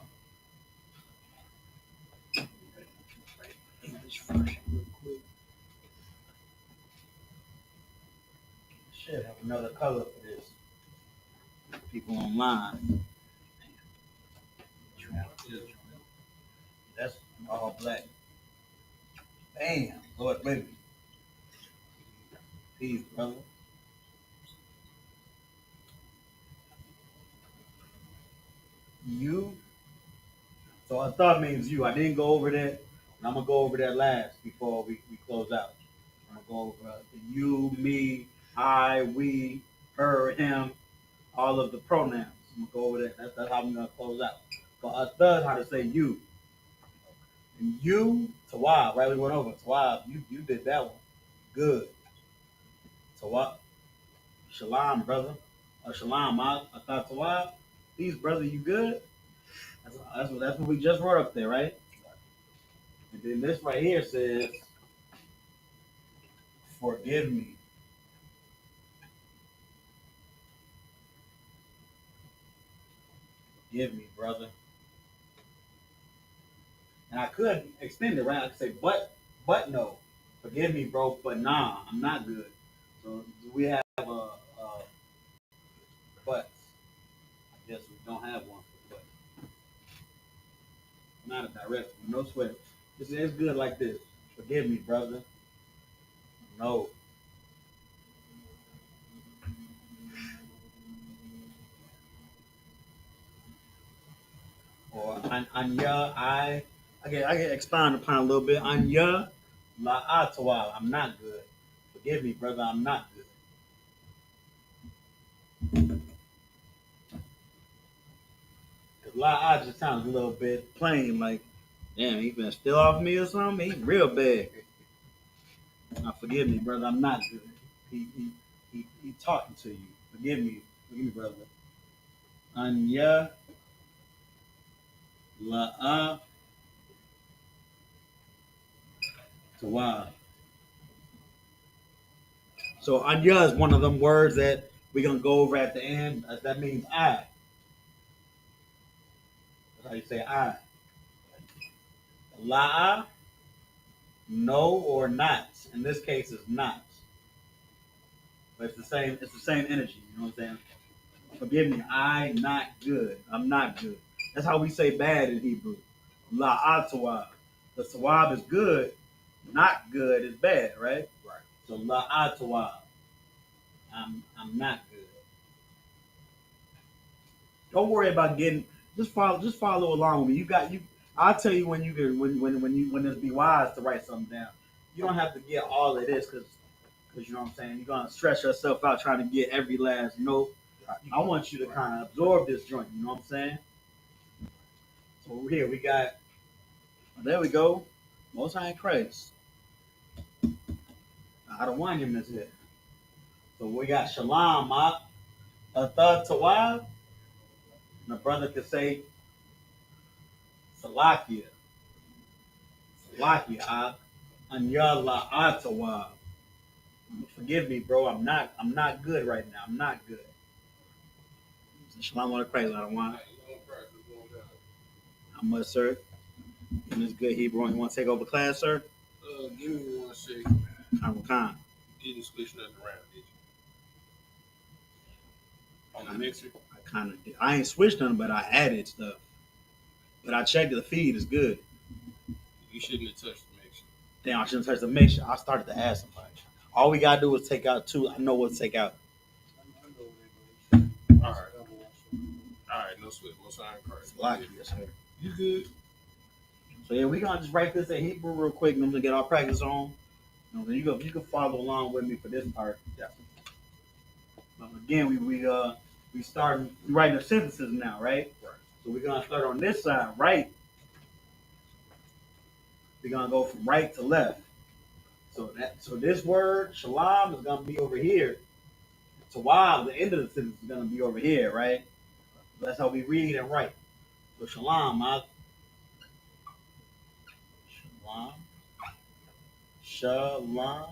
English version real quick. Should have another color for this. People online. That's all black. Bam. Lord, baby. Peace, brother. You. So I thought means you. I didn't go over that. And I'm going to go over that last before we close out. I'm going to go over the you, me, I, we, her, him, all of the pronouns. I'm going to go over that. That's how I'm going to close out. But I thought how to say you. And you, Tawab, right? We went over Tawab. You did that one. Good. Tawab. Shalom, brother. Shalom, I thought Tawab. These brother, you good? That's what we just wrote up there, right? And then this right here says, forgive me. Forgive me, brother. And I could extend it, right? I could say, but no. Forgive me, bro, but nah, I'm not good. So we have a but. I guess we don't have one for but. Not a direct one, no sweat. It's good like this. Forgive me, brother. No. Or anya, I can expound upon a little bit. Anya la'atwa. I'm not good. Forgive me, brother. I'm not good. Because la'a just sounds a little bit plain, like, damn, he been steal off me or something. He real bad. Now, forgive me, brother. I'm not good. He talking to you. Forgive me, brother. Anya la'atwa. So anya is one of them words that we're gonna go over at the end. That means I. That's how you say I. La, no or not. In this case, it's not. But it's the same. It's the same energy. You know what I'm saying? Forgive me. I not good. I'm not good. That's how we say bad in Hebrew. La tawab. The tawab is good. Not good is bad, right?
Right.
So la tawab. I'm not good. Don't worry about getting. Just follow along with me. You got you. I'll tell you when you can when it's be wise to write something down. You don't have to get all of this because you know what I'm saying. You're gonna stress yourself out trying to get every last note. I want you to kind of absorb this joint. You know what I'm saying? So here we got. There we go. Most High Christ. I don't want him this here. So we got Shalom, a third Tawab. And the brother could say Salakia. Salakia, Anya la Atawab. forgive me, bro. I'm not good right now. I'm not good. Shalom on the Christ, I don't want. How much, sir? And it's good Hebrew. You want to take over class, sir?
Give me 1 second.
Khan.
You didn't switch nothing around, did you? On the mixer?
I kind of did. I ain't switched nothing, but I added stuff. But I checked the feed is good.
You shouldn't have touched the mixer.
Damn, I shouldn't touch the mixture. I started to add somebody. All we gotta do is take out two. I know what to take out.
All right. All right, no sweat. Most high in Christ.
Yes, sir.
You good?
So yeah, we gonna just write this in Hebrew real quick, and I'm gonna get our practice on. You can follow along with me for this part. Yeah. Again, we starting writing the sentences now, right?
Right.
So we're gonna start on this side, right? We're gonna go from right to left. So this word shalom is gonna be over here. So while the end of the sentence is gonna be over here, right? That's how we read and write. So shalom, shalom.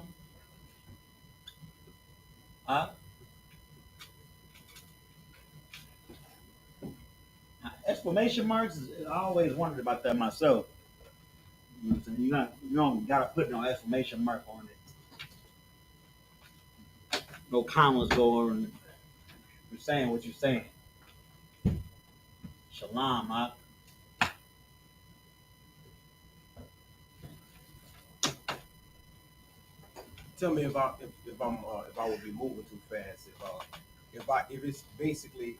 Exclamation marks. I always wondered about that myself. You know what I'm saying? You don't gotta put no exclamation mark on it. No commas going. You're saying what you're saying. Shalom,
Tell me if I would be moving too fast. If it's basically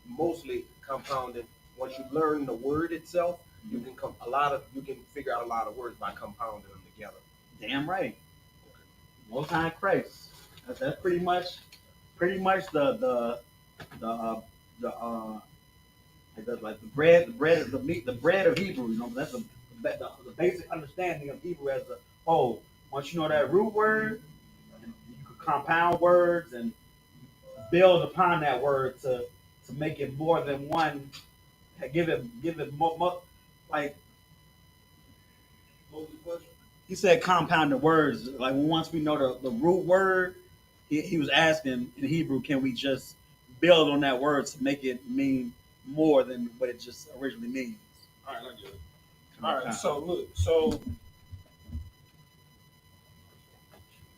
mostly compounded. Once you learn the word itself, you can figure out a lot of words by compounding them together.
Damn right. Most High Christ. That's pretty much the like the bread of the meat, the bread of Hebrew. You know, that's the basic understanding of Hebrew as a whole. Once you know that root word, you can compound words and build upon that word to make it more than one. Give it more like. What was the question? He said compounded words. Like once we know the root word, he was asking in Hebrew, can we just build on that word to make it mean more than what it just originally means?
All right, I get it. All right, so look, so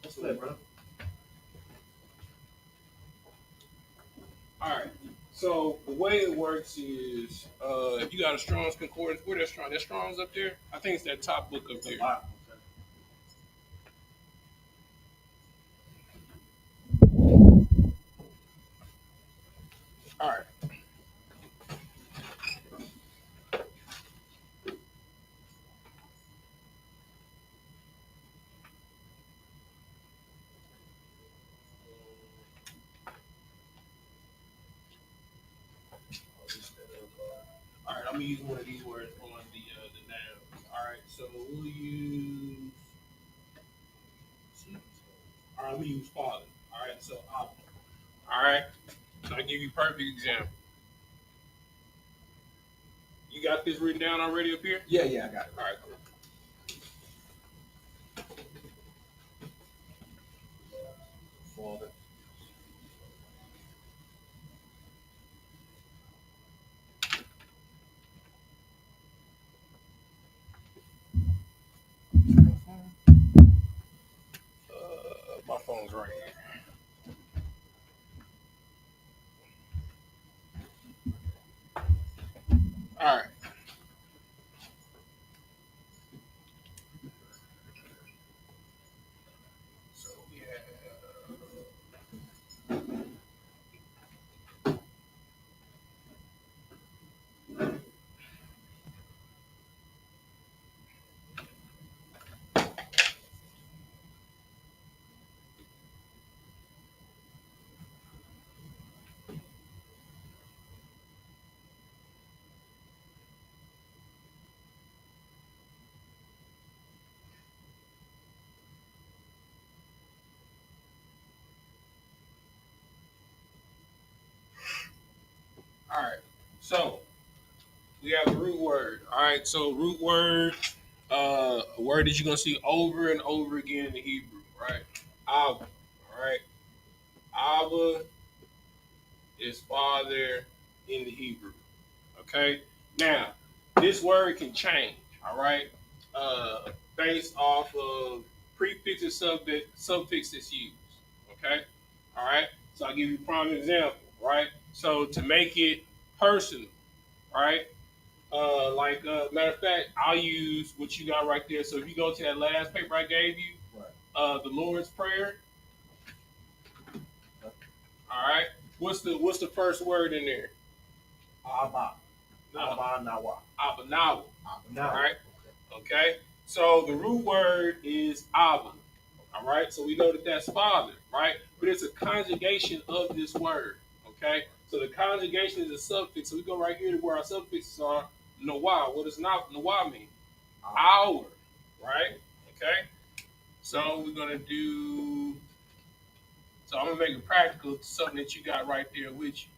what's that, bro?
All right. So the way it works is, if you got a Strong's Concordance, where that Strong? That Strong's up there. I think it's that top book up there. All right. All right, I'm gonna use one of these words on the noun. All right, so we'll use. All right, I'm gonna use father. All right, so Abba. All right, so I give you a perfect example. You got this written down already up here?
Yeah, I got it.
All right, cool.
Father.
My phone's right here. All right. So we have. All right. So we have the root word. All right. So root word, a word that you're gonna see over and over again in the Hebrew, right?
Abba. All right. Abba is father in the Hebrew. Okay. Now, this word can change. All right. Based off of prefix and suffix that's used. Okay. All right. So I'll give you a prime example. Right. So to make it personal. Right. Matter of fact, I'll use what you got right there. So if you go to that last paper I gave you, right. The Lord's Prayer. All right. What's the first word in there?
Abba. Abba Nawa.
Abba Nawa. All right. Okay. So the root word is Abba. All right. So we know that that's father, right? But it's a conjugation of this word. Okay. So the conjugation is a suffix. So we go right here to where our suffixes are. Nawa. What does Nawa mean? Our. Right. Okay. So we're gonna do. So I'm gonna make it practical, something that you got right there with you.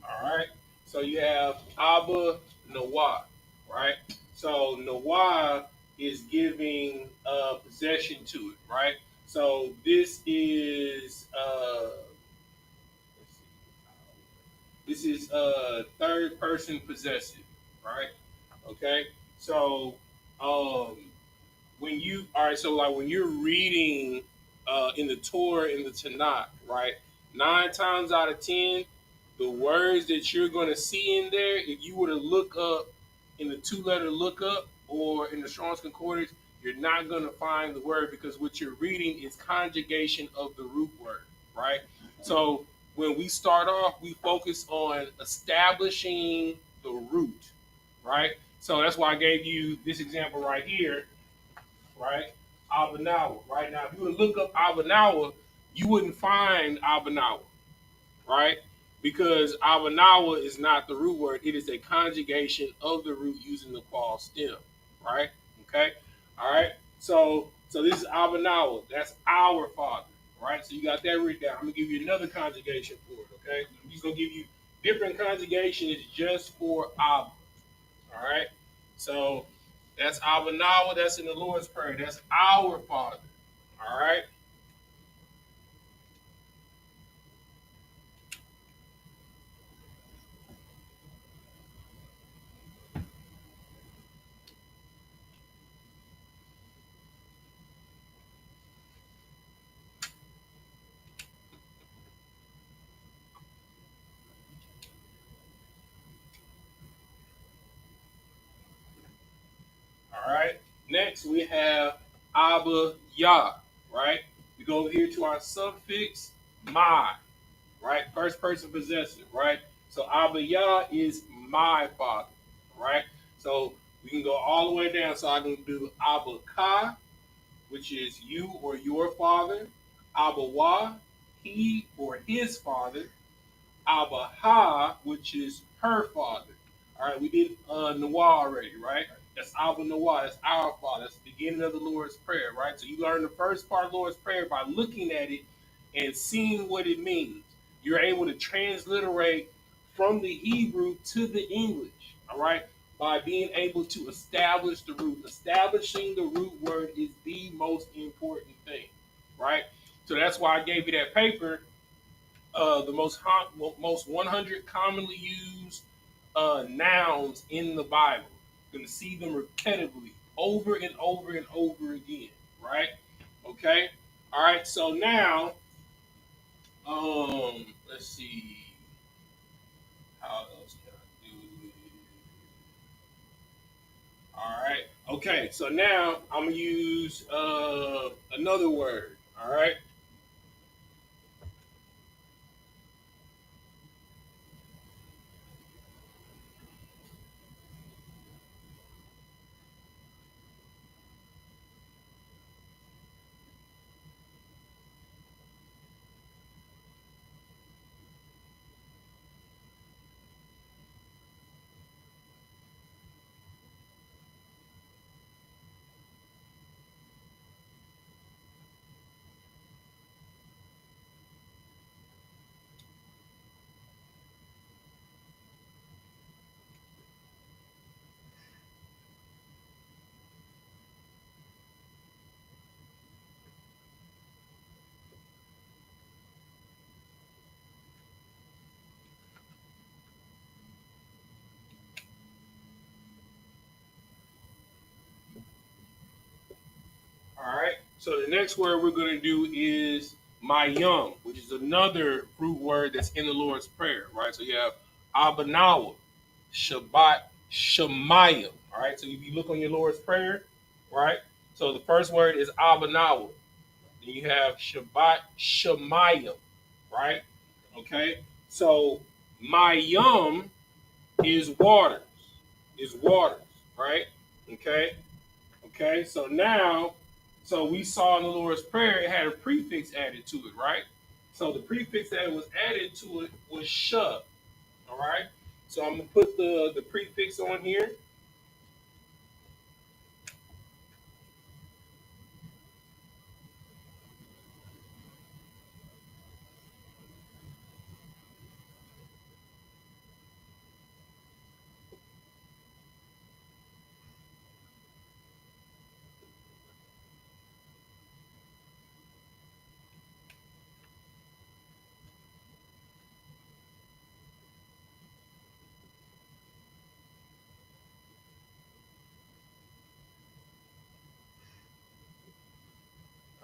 All right. So you have Abba Nawa, right? So Nawa is giving possession to it, right? So this is third person possessive, right? Okay. So um, when you all right, so like when you're reading in the Torah in the Tanakh, right? 9 times out of 10, the words that you're going to see in there, if you were to look up in the 2-letter lookup or in the Strong's Concordance, you're not going to find the word because what you're reading is conjugation of the root word, right? So when we start off, we focus on establishing the root, right? So that's why I gave you this example right here, right? Abanawa, right? Now, if you would look up Abanawa, you wouldn't find Abanawa, right? Because Abanawa is not the root word. It is a conjugation of the root using the qual stem, right? Okay? All right? So this is Abanawa. That's our father, right? So you got that written down. I'm going to give you another conjugation for it, okay? I'm just going to give you different conjugations just for Abba, all right? So that's Abanawa. That's in the Lord's Prayer. That's our father, all right? All right. Next, we have Abba Yah, right? We go over here to our suffix my, right? First person possessive, right? So Abba Yah is my father, right? So we can go all the way down. So I can do Abba Ka, which is you or your father. Abba Wa, he or his father. Abba Ha, which is her father. All right, we did Nawa already, right? That's Abba Nawa. That's our father. That's the beginning of the Lord's Prayer, right? So you learn the first part of the Lord's Prayer by looking at it and seeing what it means. You're able to transliterate from the Hebrew to the English, all right? By being able to establish the root. Establishing the root word is the most important thing, right? So that's why I gave you that paper, the most 100 commonly used nouns in the Bible. You're going to see them repetitively over and over and over again, right? Okay. All right. So now, let's see. How else can I do it? All right. Okay. So now I'm gonna use another word. All right. So the next word we're going to do is mayum, which is another root word that's in the Lord's Prayer, right? So you have Abanawa, Shabbat, Shemayim, all right? So if you look on your Lord's Prayer, right? So the first word is Abanawa. Then you have Shabbat, Shemayim, right? Okay? So Mayum is waters, right? Okay? Okay, so now, so we saw in the Lord's Prayer, it had a prefix added to it, right? So the prefix that was added to it was sh. All right. So I'm gonna put the prefix on here.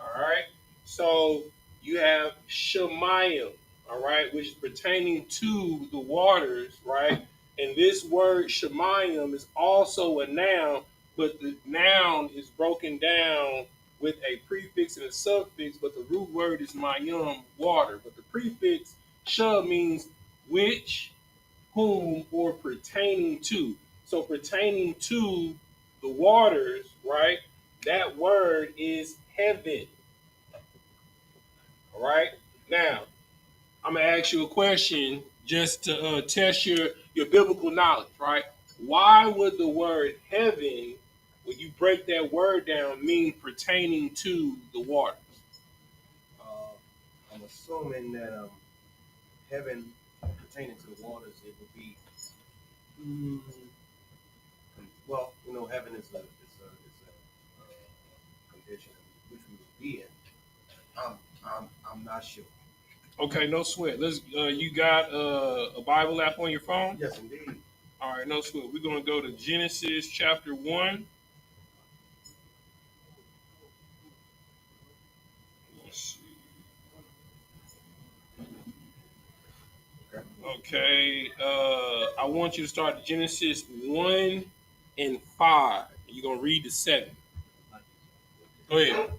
All right. So you have Shemayim, all right, which is pertaining to the waters, right? And this word Shemayim is also a noun, but the noun is broken down with a prefix and a suffix, but the root word is mayum, water. But the prefix Shah means which, whom, or pertaining to. So pertaining to the waters, right? That word is heaven. All right. Now, I'm gonna ask you a question just to test your biblical knowledge, right? Why would the word heaven, when you break that word down, mean pertaining to the waters?
I'm assuming that heaven pertaining to the waters, it would be. mm, Well, heaven is a condition in which we would be in. I'm not sure.
Okay, no sweat. Let's. You got a Bible app on your phone?
Yes, indeed.
All right, no sweat. We're gonna go to Genesis chapter 1. Let's see. Okay, I want you to start Genesis 1 and 5. You're gonna read the 7. Go ahead.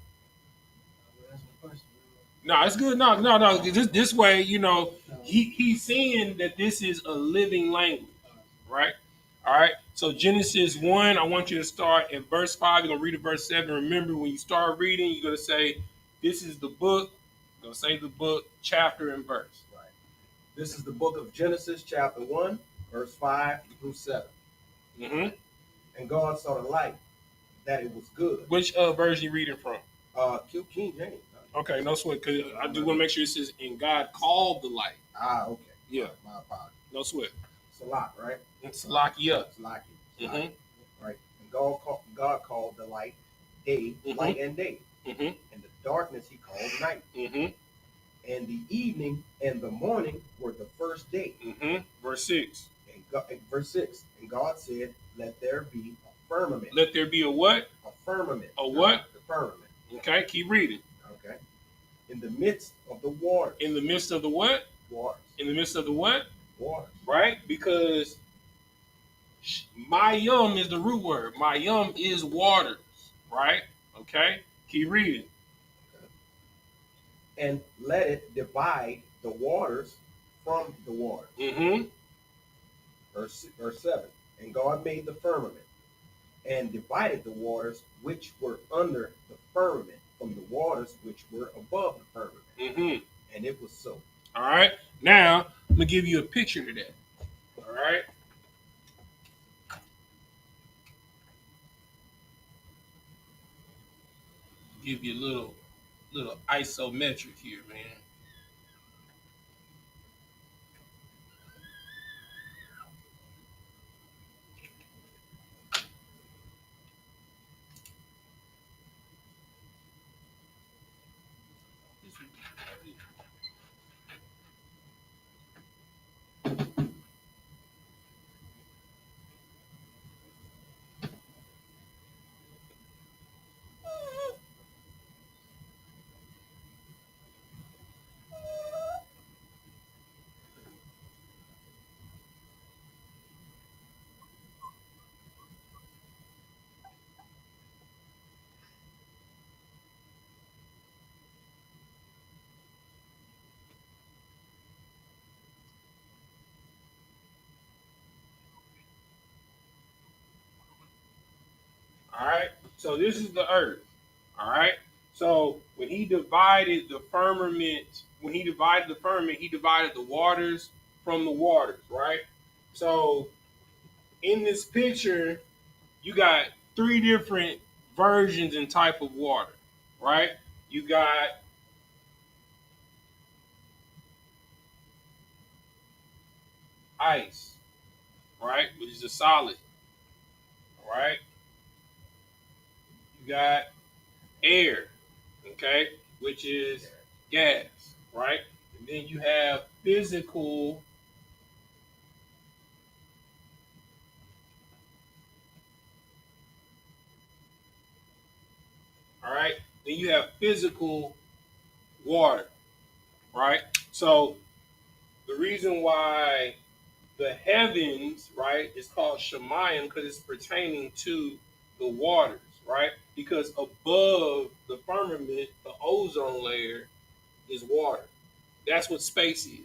No, it's good. No. This way, he's saying that this is a living language, right? All right. So Genesis 1, I want you to start at verse 5. You're gonna read to verse 7. Remember, when you start reading, you're gonna say, "This is the book." You're gonna say the book, chapter, and verse.
Right. This is the book of Genesis, chapter 1, verse 5 through 7.
Mm-hmm.
And God saw the light, that it was good.
Which version you reading from?
King James.
Okay, no sweat. Cause I do want to make sure it says, "And God called the light."
Okay.
Yeah.
My apologies.
No sweat.
Salak, right?
It's Salakia.
Salaki.
Mm-hmm.
Right. And God called the light day, light and day.
Mm-hmm.
And the darkness he called night.
Mm-hmm.
And the evening and the morning were the first day.
Mm-hmm. Verse 6.
Verse 6. And God said, let there be a firmament.
Let there be a what?
A firmament.
A what?
The firmament.
Okay, keep reading.
Okay. In the midst of the waters.
In the midst of the what?
Waters.
In the midst of the what?
Waters.
Right? Because mayum is the root word. Mayum is waters. Right? Okay? Keep reading.
Okay. And let it divide the waters from the waters.
Mm-hmm.
Verse 7. And God made the firmament and divided the waters which were under the firmament from the waters which were above the firmament.
Mm-hmm.
And it was so.
All right. Now, I'm going to give you a picture to that. All right. Give you a little isometric here, man. All right. So this is the earth. All right. So when he divided the firmament, he divided the waters from the waters. Right. So in this picture, you got three different versions and type of water. Right. You got ice, right, which is a solid. All right. You got air, okay, which is gas, right? And then you have physical, all right? Then you have physical water, right? So the reason why the heavens, right, is called Shemayim because it's pertaining to the waters, right? Because above the firmament, the ozone layer is water. That's what space is,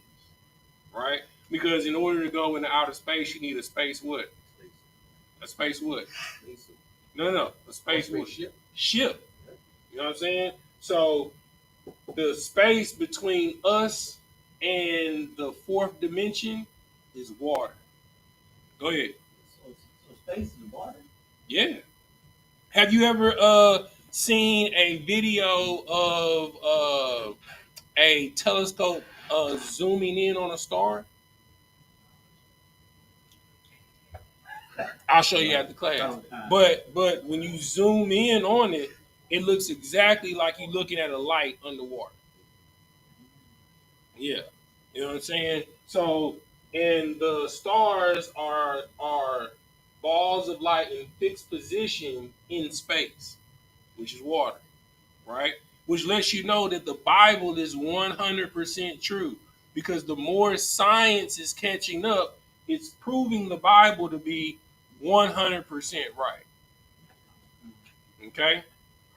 right? Because in order to go into outer space, you need a space what? A space what? No. A space what? Ship. You know what I'm saying? So the space between us and the fourth dimension is water. Go ahead.
So space is water.
Yeah. Have you ever seen a video of a telescope zooming in on a star? I'll show you after class. But when you zoom in on it, it looks exactly like you're looking at a light underwater. Yeah. You know what I'm saying? So, and the stars are balls of light in fixed position in space, which is water, right? Which lets you know that the Bible is 100% true. Because the more science is catching up, it's proving the Bible to be 100% right. Okay?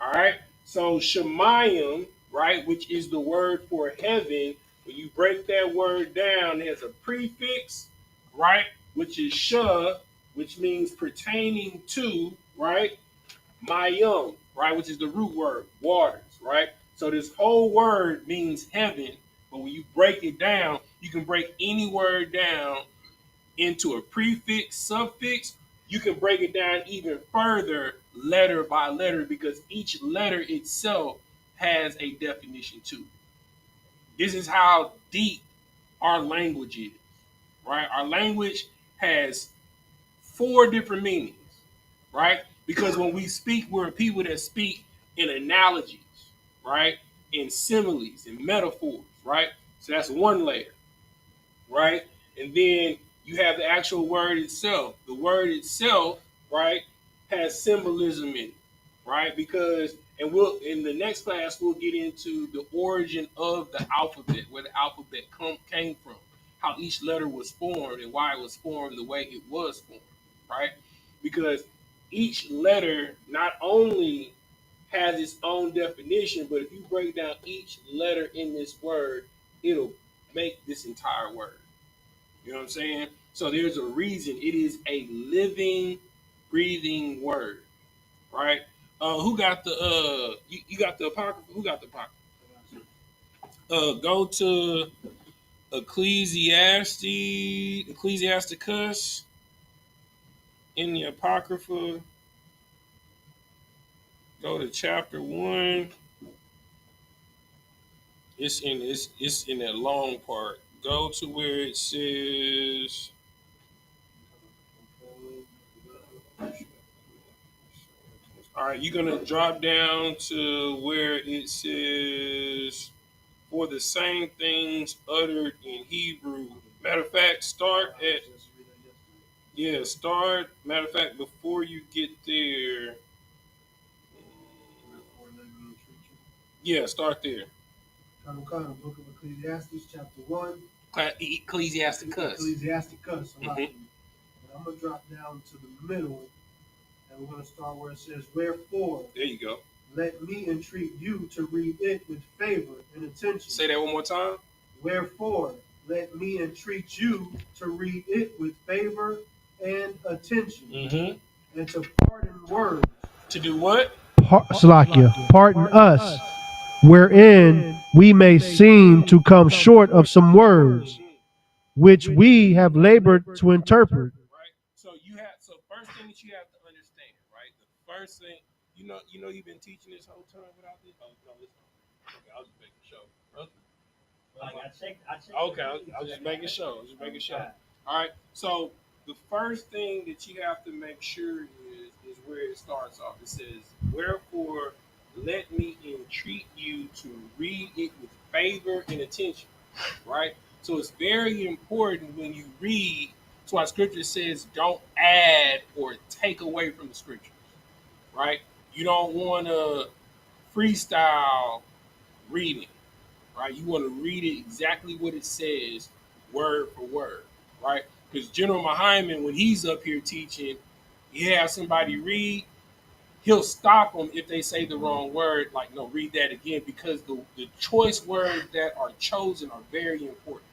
All right? So Shemayim, right, which is the word for heaven, when you break that word down, there's a prefix, right, which is Shah, which means pertaining to, right, Mayim, right, which is the root word, waters, right? So this whole word means heaven, but when you break it down, you can break any word down into a prefix, suffix. You can break it down even further, letter by letter, because each letter itself has a definition too. This is how deep our language is, right? Our language has four different meanings, right? Because when we speak, we're people that speak in analogies, right? In similes, in metaphors, right? So that's one layer, right? And then you have the actual word itself. The word itself, right, has symbolism in it, right? Because, and we'll in the next class we'll get into the origin of the alphabet, where the alphabet came from, how each letter was formed, and why it was formed the way it was formed, right? Because each letter not only has its own definition, but if you break down each letter in this word, it'll make this entire word. You know what I'm saying? So there's a reason it is a living, breathing word, right? Who got the you got the apocrypha? Who got the apocrypha? Go to Ecclesiasticus in the apocrypha. Go to chapter 1. It's in that long part. Go to where it says. All right, you're gonna drop down to where it says, "For the same things uttered in Hebrew." Matter of fact, start. Matter of fact, before you get there, start there.
Book of Ecclesiastes, chapter 1.
Ecclesiasticus.
Ecclesiasticus. I'm going to drop down to the middle, and we're going to start where it says, "Wherefore,
There you go.
let me entreat you to read it with favor and attention."
Say that one more time.
"Wherefore, let me entreat you to read it with favor and attention,
Mm-hmm.
and to pardon words
To do what?
Salakia, pardon us, wherein we may seem to come short of some words, which we have labored to interpret.
Right. So first thing that you have to understand, right? The first thing, you've been teaching this whole time without this. Oh no, this. Okay, I'll just make a show. Okay, I was just making sure. I was just making sure. All right. So the first thing that you have to make sure is where it starts off. It says, "Wherefore, let me entreat you to read it with favor and attention." Right. So it's very important when you read. That's why Scripture says, "Don't add or take away from the Scriptures." Right. You don't want to freestyle reading, right? You want to read it exactly what it says, word for word, right? Because General Muhammad, when he's up here teaching, he has somebody read, he'll stop them if they say the wrong word, like, no, read that again, because the choice words that are chosen are very important,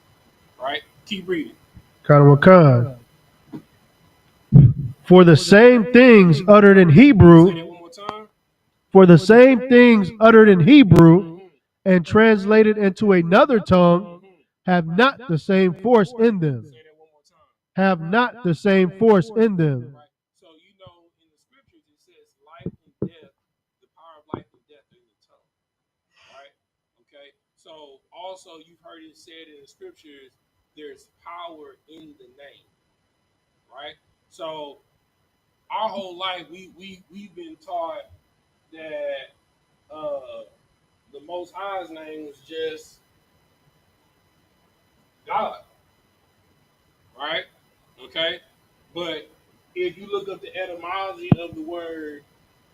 right? Keep reading.
Khan. For the same things uttered in
Say
Hebrew,
that one more time.
for the same things uttered in Hebrew and translated into another tongue have not the same force in them.
Say that one more time.
Have not the same force in them.
Right. So in the scriptures it says life and death, the power of life and death are in the tongue. Right? Okay. So also you've heard it said in the scriptures, there's power in the name. Right? So our whole life we've been taught that the Most High's name was just God. Right? Okay. But if you look up the etymology of the word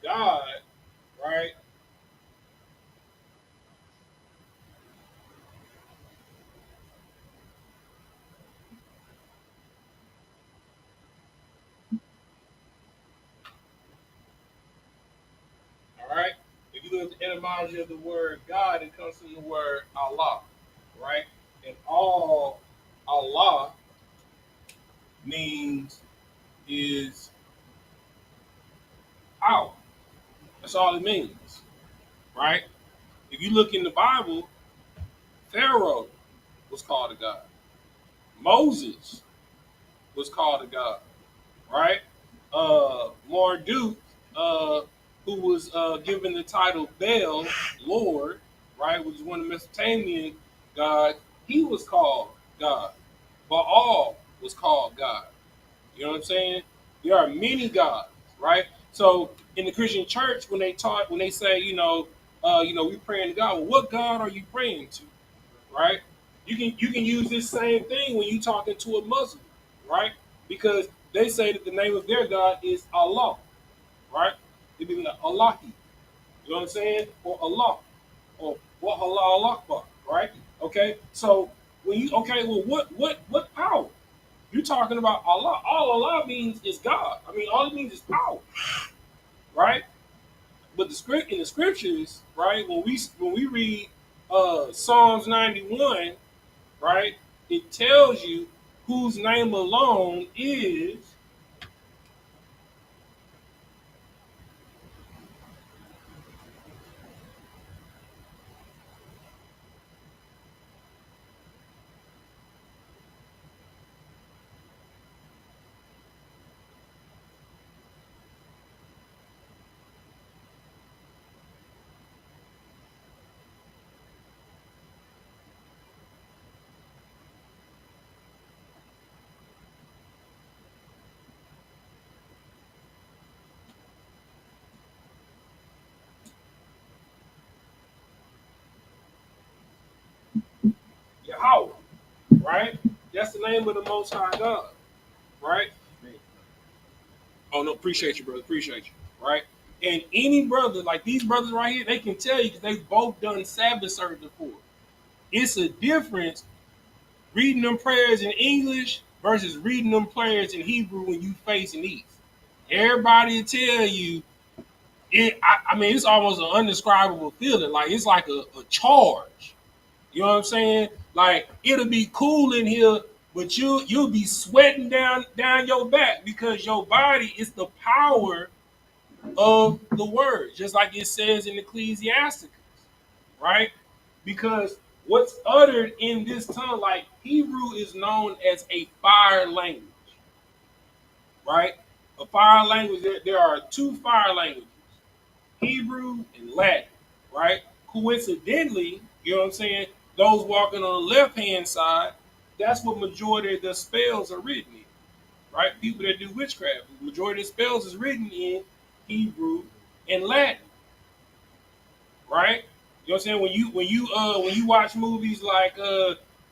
God, right? All right. If you look at the etymology of the word God, it comes from the word Allah, right? And all Allah means is out. That's all it means, right? If you look in the Bible, Pharaoh was called a god. Moses was called a god, right? Marduk, uh, who was given the title Baal, Lord, right, which is one of the Mesopotamian gods, he was called God. Baal was called God. You know what I'm saying? There are many gods, right? So in the Christian church, when they say, we praying to God, well, what God are you praying to? Right? You can use this same thing when you talking to a Muslim, right? Because they say that the name of their God is Allah, right? It means like Allahi, you know what I'm saying? Or Allah, or what Allah Akbar, right? Okay, so what power? You're talking about Allah. All Allah means is God. I mean, all it means is power, right? But the script in the scriptures, right? When we read Psalms 91, right? It tells you whose name alone is Yahweh, right? That's the name of the Most High God, right? Oh no, appreciate you, brother. Appreciate you, right? And any brother, like these brothers right here, they can tell you because they've both done Sabbath service before. It's a difference reading them prayers in English versus reading them prayers in Hebrew when you face and eat. Everybody will tell you I mean, it's almost an undescribable feeling. Like it's like a charge. You know what I'm saying? Like it'll be cool in here, but you'll be sweating down your back because your body is the power of the word, just like it says in Ecclesiasticus, right? Because what's uttered in this tongue, like Hebrew is known as a fire language, right? A fire language, there are two fire languages, Hebrew and Latin, right? Coincidentally, you know what I'm saying? Those walking on the left hand side, that's what majority of the spells are written in, right? People that do witchcraft, the majority of the spells is written in Hebrew and Latin, right? You know what I'm saying? When you watch movies like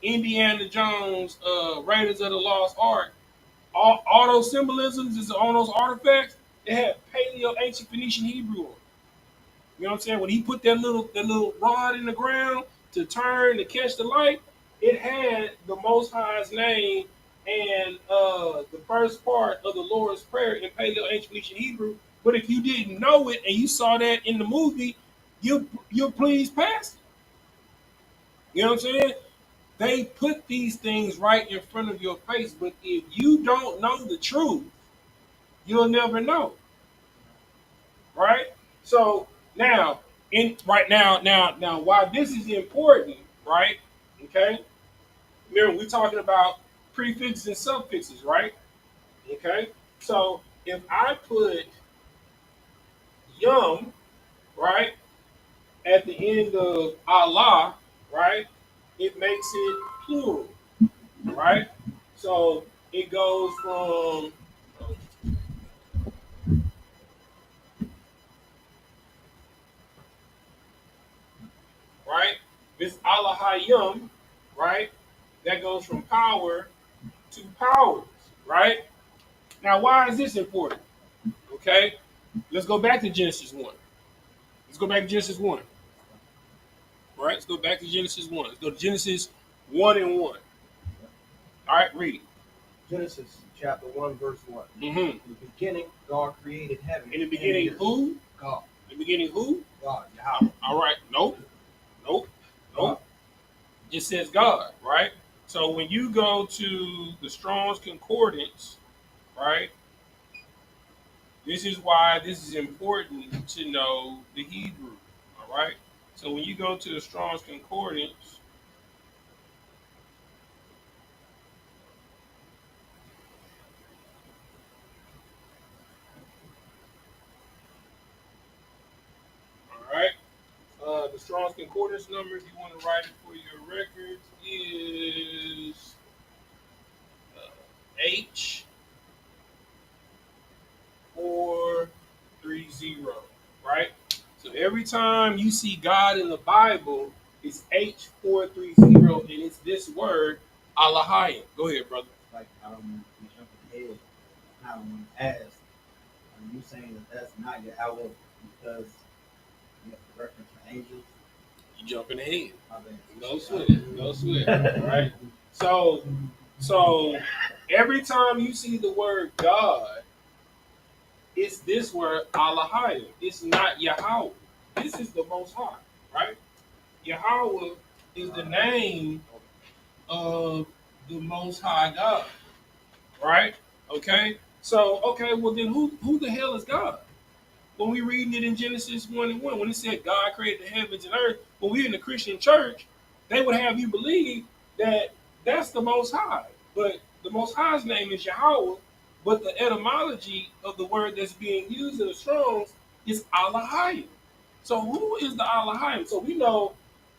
Indiana Jones, Raiders of the Lost Ark, all those symbolisms is on those artifacts. They have Paleo Ancient Phoenician Hebrew on it. You know what I'm saying? When he put that little rod in the ground to turn to catch the light, it had the Most High's name and the first part of the Lord's Prayer in Paleo Ancient Phoenician Hebrew. But if you didn't know it and you saw that in the movie, you'll please pass it. You know what I'm saying? They put these things right in front of your face, but if you don't know the truth, you'll never know, right? So now, in right now, why this is important, right? Okay, remember we're talking about prefixes and suffixes, right? Okay, so if I put yum, right, at the end of Allah, right, it makes it plural, right? So it goes from right? This Allahayim, right? That goes from power to powers, right? Now, why is this important? Okay, let's go back to Genesis 1. Let's go back to Genesis 1. Right? Let's go back to Genesis 1. Let's go to Genesis 1 and 1. All right, read it.
Genesis chapter 1, verse 1.
Mm-hmm.
In the beginning, God created heaven.
In the beginning, who?
God.
In the beginning, who?
God, Yahweh.
All right, nope, nope,
God.
nope. It just says God, right? So when you go to the Strong's Concordance, right? This is why this is important to know the Hebrew. All right. So when you go to the Strong's Concordance, all right, the Strong's Concordance number, if you want to write it for your records, is H430. Right. So every time you see God in the Bible, it's H430, and it's this word Alahayim. Go ahead, brother.
Like I don't want to jump ahead. I don't want to ask. Are you saying that that's not your outlook because you have the reference to angels?
You jumping ahead.
My bad.
No sweat. No sweat. Right? So every time you see the word God, it's this word Alahayim. It's not Yahweh. This is the Most High, right? Yahweh is the name of the Most High God, right? Okay. So okay, well then who the hell is God? When we reading it in Genesis 1 and 1, when it said God created the heavens and earth, when we're in the Christian church, they would have you believe that that's the Most High. But the Most High's name is Yahweh, but the etymology of the word that's being used in the Strong's is Allahayim. So who is the Allahayim? So we know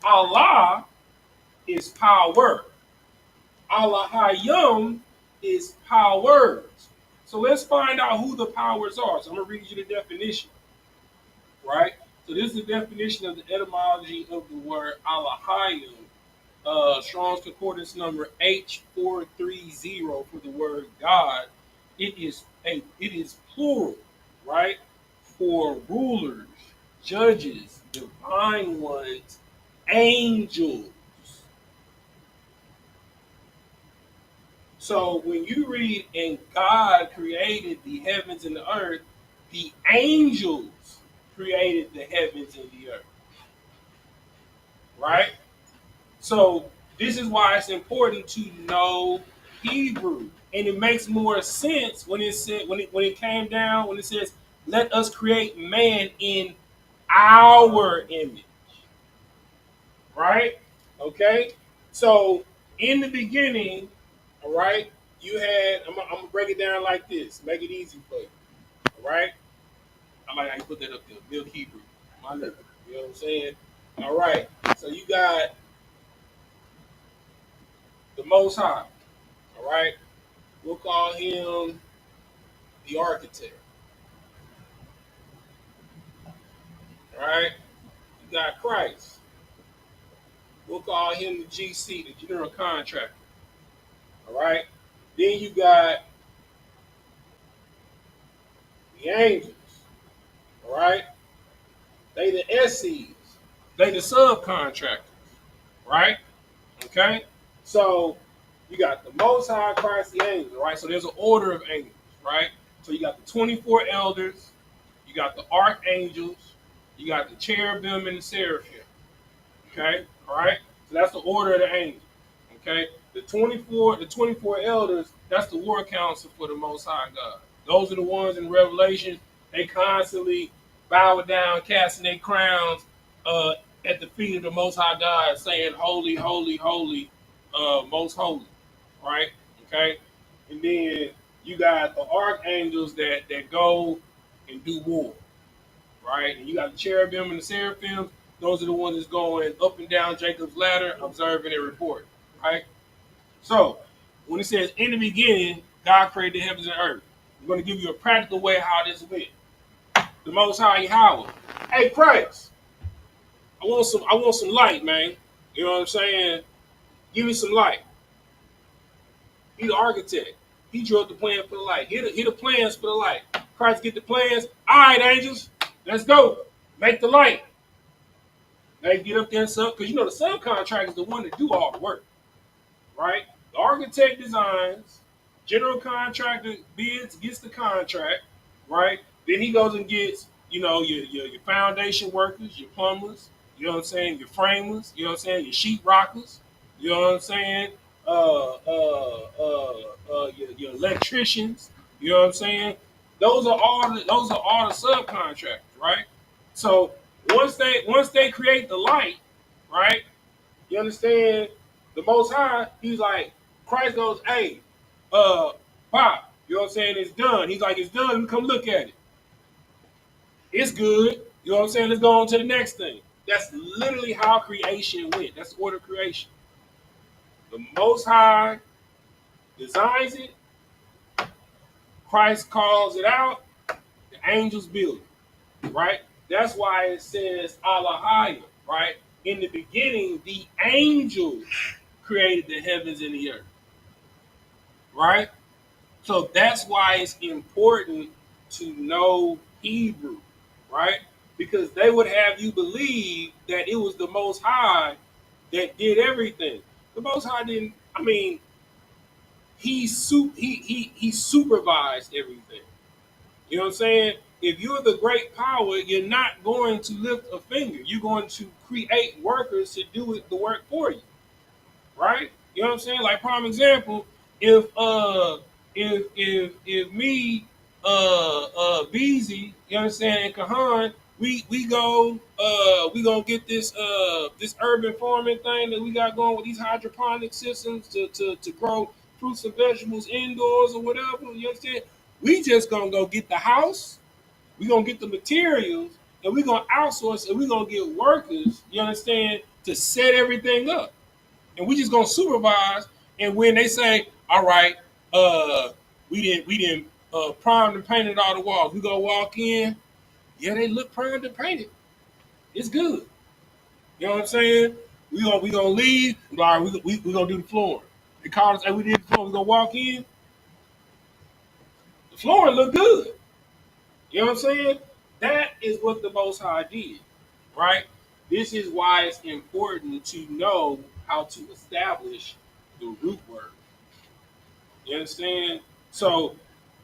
Allah is power. Allahayim is powers. So let's find out who the powers are. So I'm going to read you the definition. Right? So this is the definition of the etymology of the word Allahayim. Strong's Concordance number H430 for the word God. It is plural, right? For rulers, judges, divine ones, angels. So when you read, and God created the heavens and the earth, the angels created the heavens and the earth. Right? So this is why it's important to know Hebrew. And it makes more sense when it said when it came down, when it says Let us create man in our image. Right? Okay? So in the beginning, all right, you had, I'm gonna break it down like this, make it easy for you. All right? I like how you put that up there, Milk Hebrew. My nigga. You know what I'm saying? All right. So you got the Most High. All right? We'll call him the architect. All right? You got Christ. We'll call him the GC, the general contractor. All right? Then you got the angels. All right? They the SCs. They the subcontractors. Right? Okay? So you got the Most High, Christ, the angels. Right? So there's an order of angels. Right? So you got the 24 elders. You got the archangels. You got the cherubim and the seraphim. Okay, all right. So that's the order of the angels. Okay, the 24 elders. That's the war council for the Most High God. Those are the ones in Revelation. They constantly bow down, casting their crowns at the feet of the Most High God, saying, "Holy, holy, holy, most holy." Right? Okay, and then you got the archangels that go and do war. Right, and you got the cherubim and the seraphim. Those are the ones that's going up and down Jacob's ladder, observing and reporting. Right? So, when it says in the beginning, God created the heavens and earth, I'm going to give you a practical way how this went. The Most High Yahweh. Hey, Christ, I want some light, man. You know what I'm saying? Give me some light. He the architect. He drew up the plan for the light. He the plans for the light. Christ get the plans. All right, angels, let's go. Make the light. They get up there and sub, because you know the subcontractor is the one that do all the work, right? The architect designs, general contractor bids, gets the contract, right? Then he goes and gets, your foundation workers, your plumbers, you know what I'm saying, your framers, you know what I'm saying, your sheet rockers, you know what I'm saying, your electricians, you know what I'm saying. Those are all the subcontractors, right? So once they create the light, right? You understand? The Most High, he's like, Christ goes, hey, Pop, you know what I'm saying? It's done. He's like, it's done. Come look at it. It's good. You know what I'm saying? Let's go on to the next thing. That's literally how creation went. That's the order of creation. The Most High designs it. Christ calls it out. The angels build it. Right? That's why it says Alahaya. Right? In the beginning, the angels created the heavens and the earth. Right? So that's why it's important to know Hebrew, right? Because they would have you believe that it was the Most High that did everything. The Most High didn't. I mean, he supervised everything. You know what I'm saying? If you're the great power, you're not going to lift a finger. You're going to create workers to do the work for you, right? You know what I'm saying? Like prime example, if me Beezy, you understand, and Kahan, we go we gonna get this urban farming thing that we got going with these hydroponic systems to grow fruits and vegetables indoors or whatever. You understand? We just gonna go get the house, we gonna get the materials, and we gonna outsource, and we gonna get workers, you understand, to set everything up, and we just gonna supervise. And when they say, "All right, we didn't primed and painted all the walls," we gonna walk in. Yeah, they look primed and painted. It's good. You know what I'm saying? We gonna leave. All right, we gonna do the floor. They called us, "Hey, we did the floor." We gonna walk in. The floor look good. You know what I'm saying? That is what the Most High did, right? This is why it's important to know how to establish the root word. You understand? So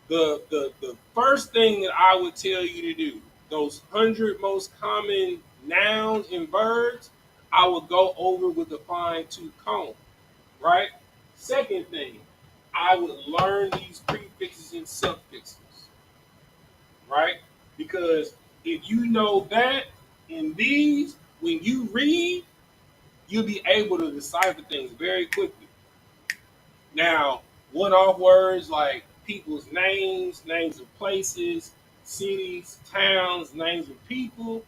the first thing that I would tell you to do, those 100 most common nouns and verbs, I would go over with a fine tooth comb, right? Second thing, I would learn these prefixes and suffixes, right? Because if you know that in these, when you read, you'll be able to decipher things very quickly. Now, one-off words like people's names, names of places, cities, towns, names of people,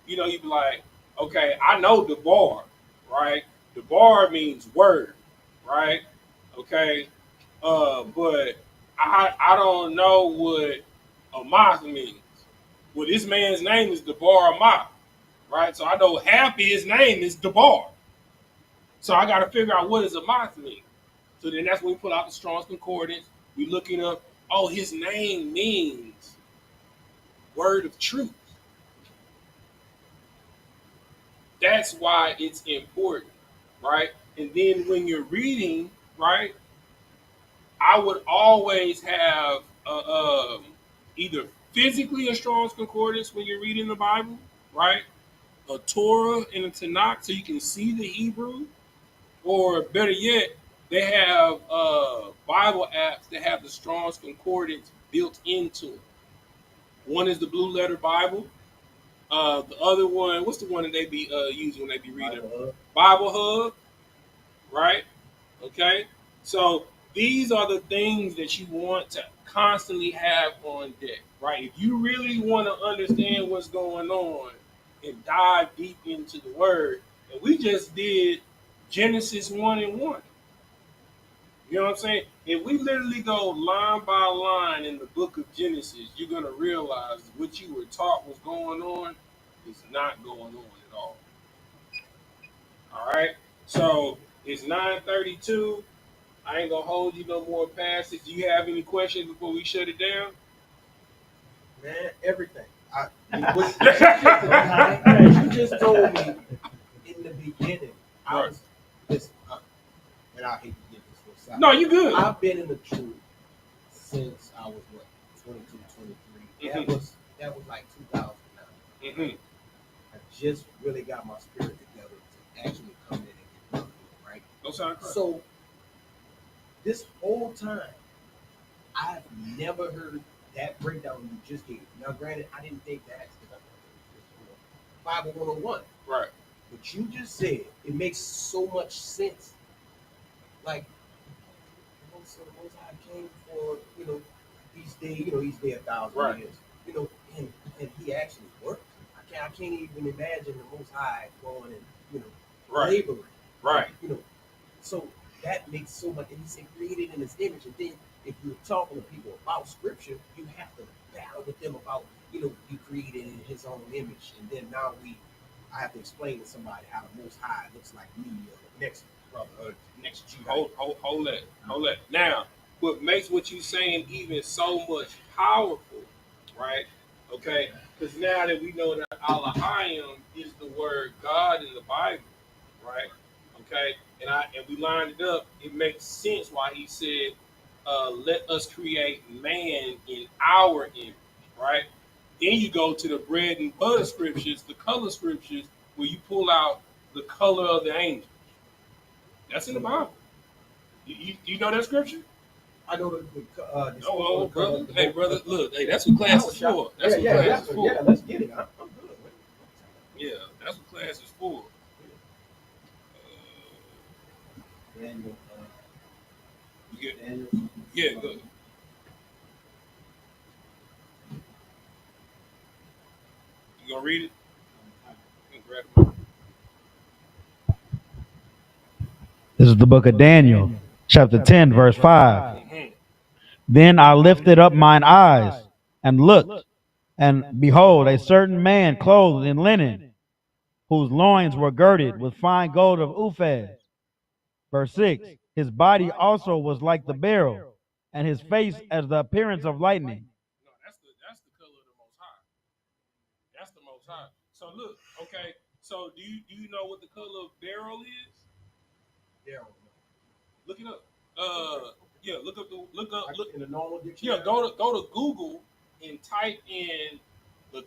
you'd be like, okay, I know the bar, right? The bar means word, right? Okay. But I don't know what a moth means. Well, this man's name is Debar Moth, right? So I know half of his name is Debar. So I got to figure out what does a moth mean. So then that's when we pull out the Strong's Concordance. We looking up, oh, his name means word of truth. That's why it's important, right? And then when you're reading, right, I would always have either physically a Strong's Concordance when you're reading the Bible, right? A Torah and a Tanakh so you can see the Hebrew, or better yet, they have Bible apps that have the Strong's Concordance built into it. One is the Blue Letter Bible. The other one, what's the one that they be using when they be reading? Bible Hub, right? Okay, so these are the things that you want to constantly have on deck, right? If you really want to understand what's going on and dive deep into the Word, and we just did Genesis 1:1. You know what I'm saying? If we literally go line by line in the book of Genesis, you're going to realize what you were taught was going on is not going on at all. All right? So it's 9:32. I ain't gonna hold you no more past it. Do you have any questions before we shut it down?
Man, everything. What you just told me in the beginning, I was this, and I hate to get this for a second.
No, you good.
I've been in the truth since I was 22, 23. That was like 2009.
Mm-hmm.
I just really got my spirit together to actually come in and get done, right?
No sound correct.
So this whole time, I've never heard that breakdown you just gave. Now, granted, I didn't think that because I Bible 101.
Right.
But you just said it makes so much sense. Like, so the Most High came for each day, each day 1,000 years, and he actually worked. I can't even imagine the Most High going and laboring.
Right.
So that makes so much. And he said created in his image. And then if you're talking to people about scripture, you have to battle with them about he created in his own image. And then now I have to explain to somebody how the Most High looks like me or the next brother or the next Jew.
Hold that. Now, what makes what you saying even so much powerful, right? Okay, because now that we know that Elohim is the word God in the Bible, right? Okay, and we lined it up. It makes sense why he said, "Let us create man in our image," right? Then you go to the bread and butter scriptures, the color scriptures, where you pull out the color of the angel. That's in the Bible. You know that scripture?
I know the
brother. Hey, brother, look. Hey, that's what class is for. That's what class is for.
Yeah, let's get it. I'm good.
Yeah, that's what class is for.
Daniel.
Daniel. Yeah, good. You gonna read it?
This is the book of Daniel, chapter 10, verse 5. Then I lifted up mine eyes and looked, and behold, a certain man clothed in linen, whose loins were girded with fine gold of Uphaz. Verse 6. His body also was like the beryl, and his face as the appearance of lightning.
No, that's the color of the Most High. That's the Most High. So look, okay. So do you know what the color of beryl is?
Beryl.
Look it up. Yeah, look
in the normal dictionary.
Yeah, go to Google and type in the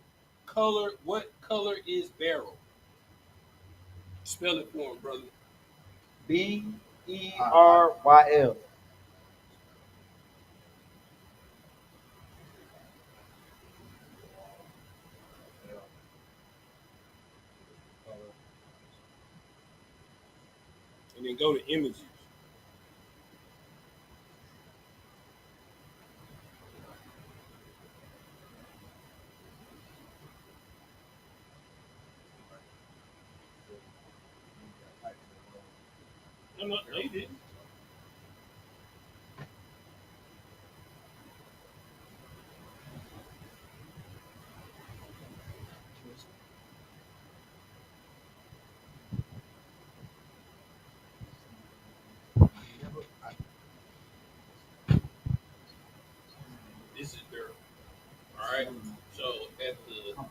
color. What color is beryl? Spell it for him, brother.
Beryl.
and then go to images. No, they didn't. This is Beryl. All right. So at the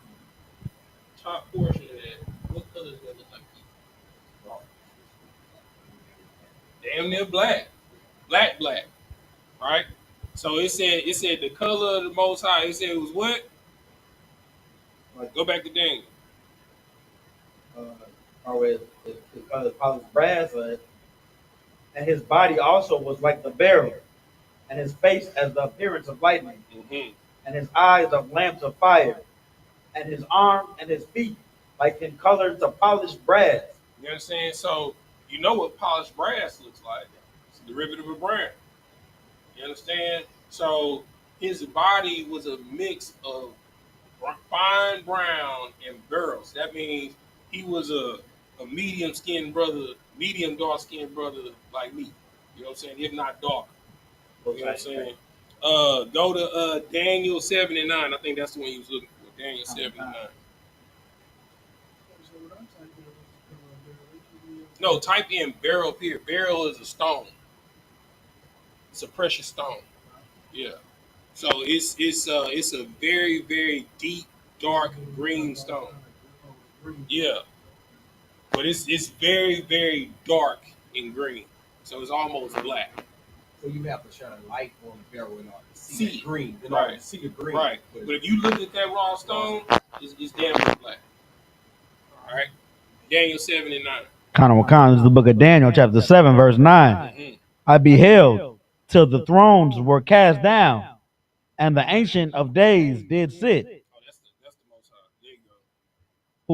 top portion of that, what color does that look like? Damn near black, black. Right. So it said the color of the Most High. It said it was what?
Like,
Go back to Daniel.
or his color polished brass, and his body also was like the beryl, and his face as the appearance of lightning,
Mm-hmm.
and his eyes of lamps of fire, and his arm and his feet like in colors of polished brass.
You understand? So you know what polished brass looks like. It's a derivative of brown. You understand? So his body was a mix of fine brown and beryls. That means he was a medium skinned brother, medium dark skinned brother like me. You know what I'm saying? If not dark. You know what I'm saying? Go to Daniel 7 and 9. I think that's the one he was looking for. Daniel 7 and 9. No, type in beryl here. Beryl is a stone. It's a precious stone. Yeah. So it's a very, very deep, dark green stone. Yeah. But it's very, very dark in green. So it's almost black.
So you have to shine a light on the barrel in order to
See
see
it.
the green. In
Right.
order to see the green.
Right. But if you look at that raw stone, it's damn near black. All right. Daniel 7 and 9.
This is the book of Daniel, chapter 7, verse 9.
Mm-hmm.
I beheld till the thrones were cast down, and the Ancient of Days did sit,
Oh, that's the Most High. There you go.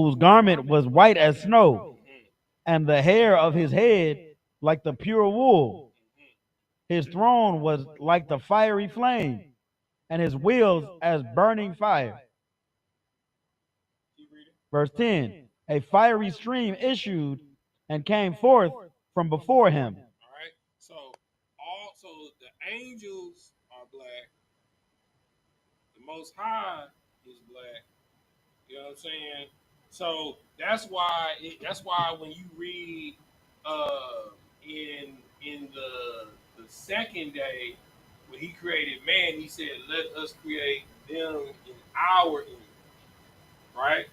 whose garment was white as snow,
Mm-hmm.
and the hair of his head like the pure wool. His throne was like the fiery flame, and his wheels as burning fire.
Keep reading.
Verse 10. A fiery stream issued and came forth from before him.
All right. So also the angels are black. The Most High is black. You know what I'm saying? So that's why when you read in the second day when he created man, he said, "Let us create them in our image." Right?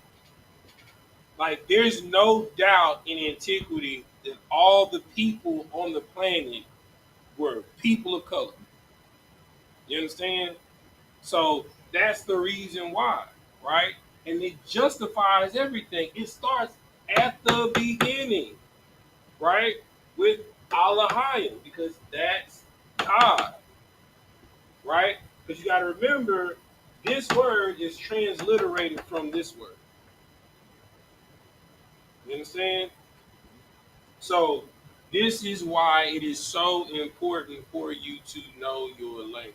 Like there's no doubt in antiquity that all the people on the planet were people of color. You understand? So that's the reason why, right? And it justifies everything. It starts at the beginning, right? With Allahayim, because that's God, right? Because you got to remember, this word is transliterated from this word. You understand? So this is why it is so important for you to know your language,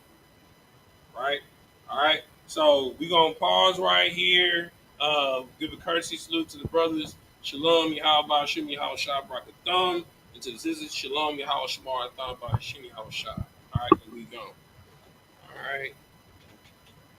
right? All right. So we're gonna pause right here. Give a courtesy salute to the brothers. Shalom, Yahweh, Shem, Yahweh, Shah, Barakatham. And to the sisters, Shalom, Yahweh, Shamar, Thon, Shim, Yahweh, Shah. All right, here we go.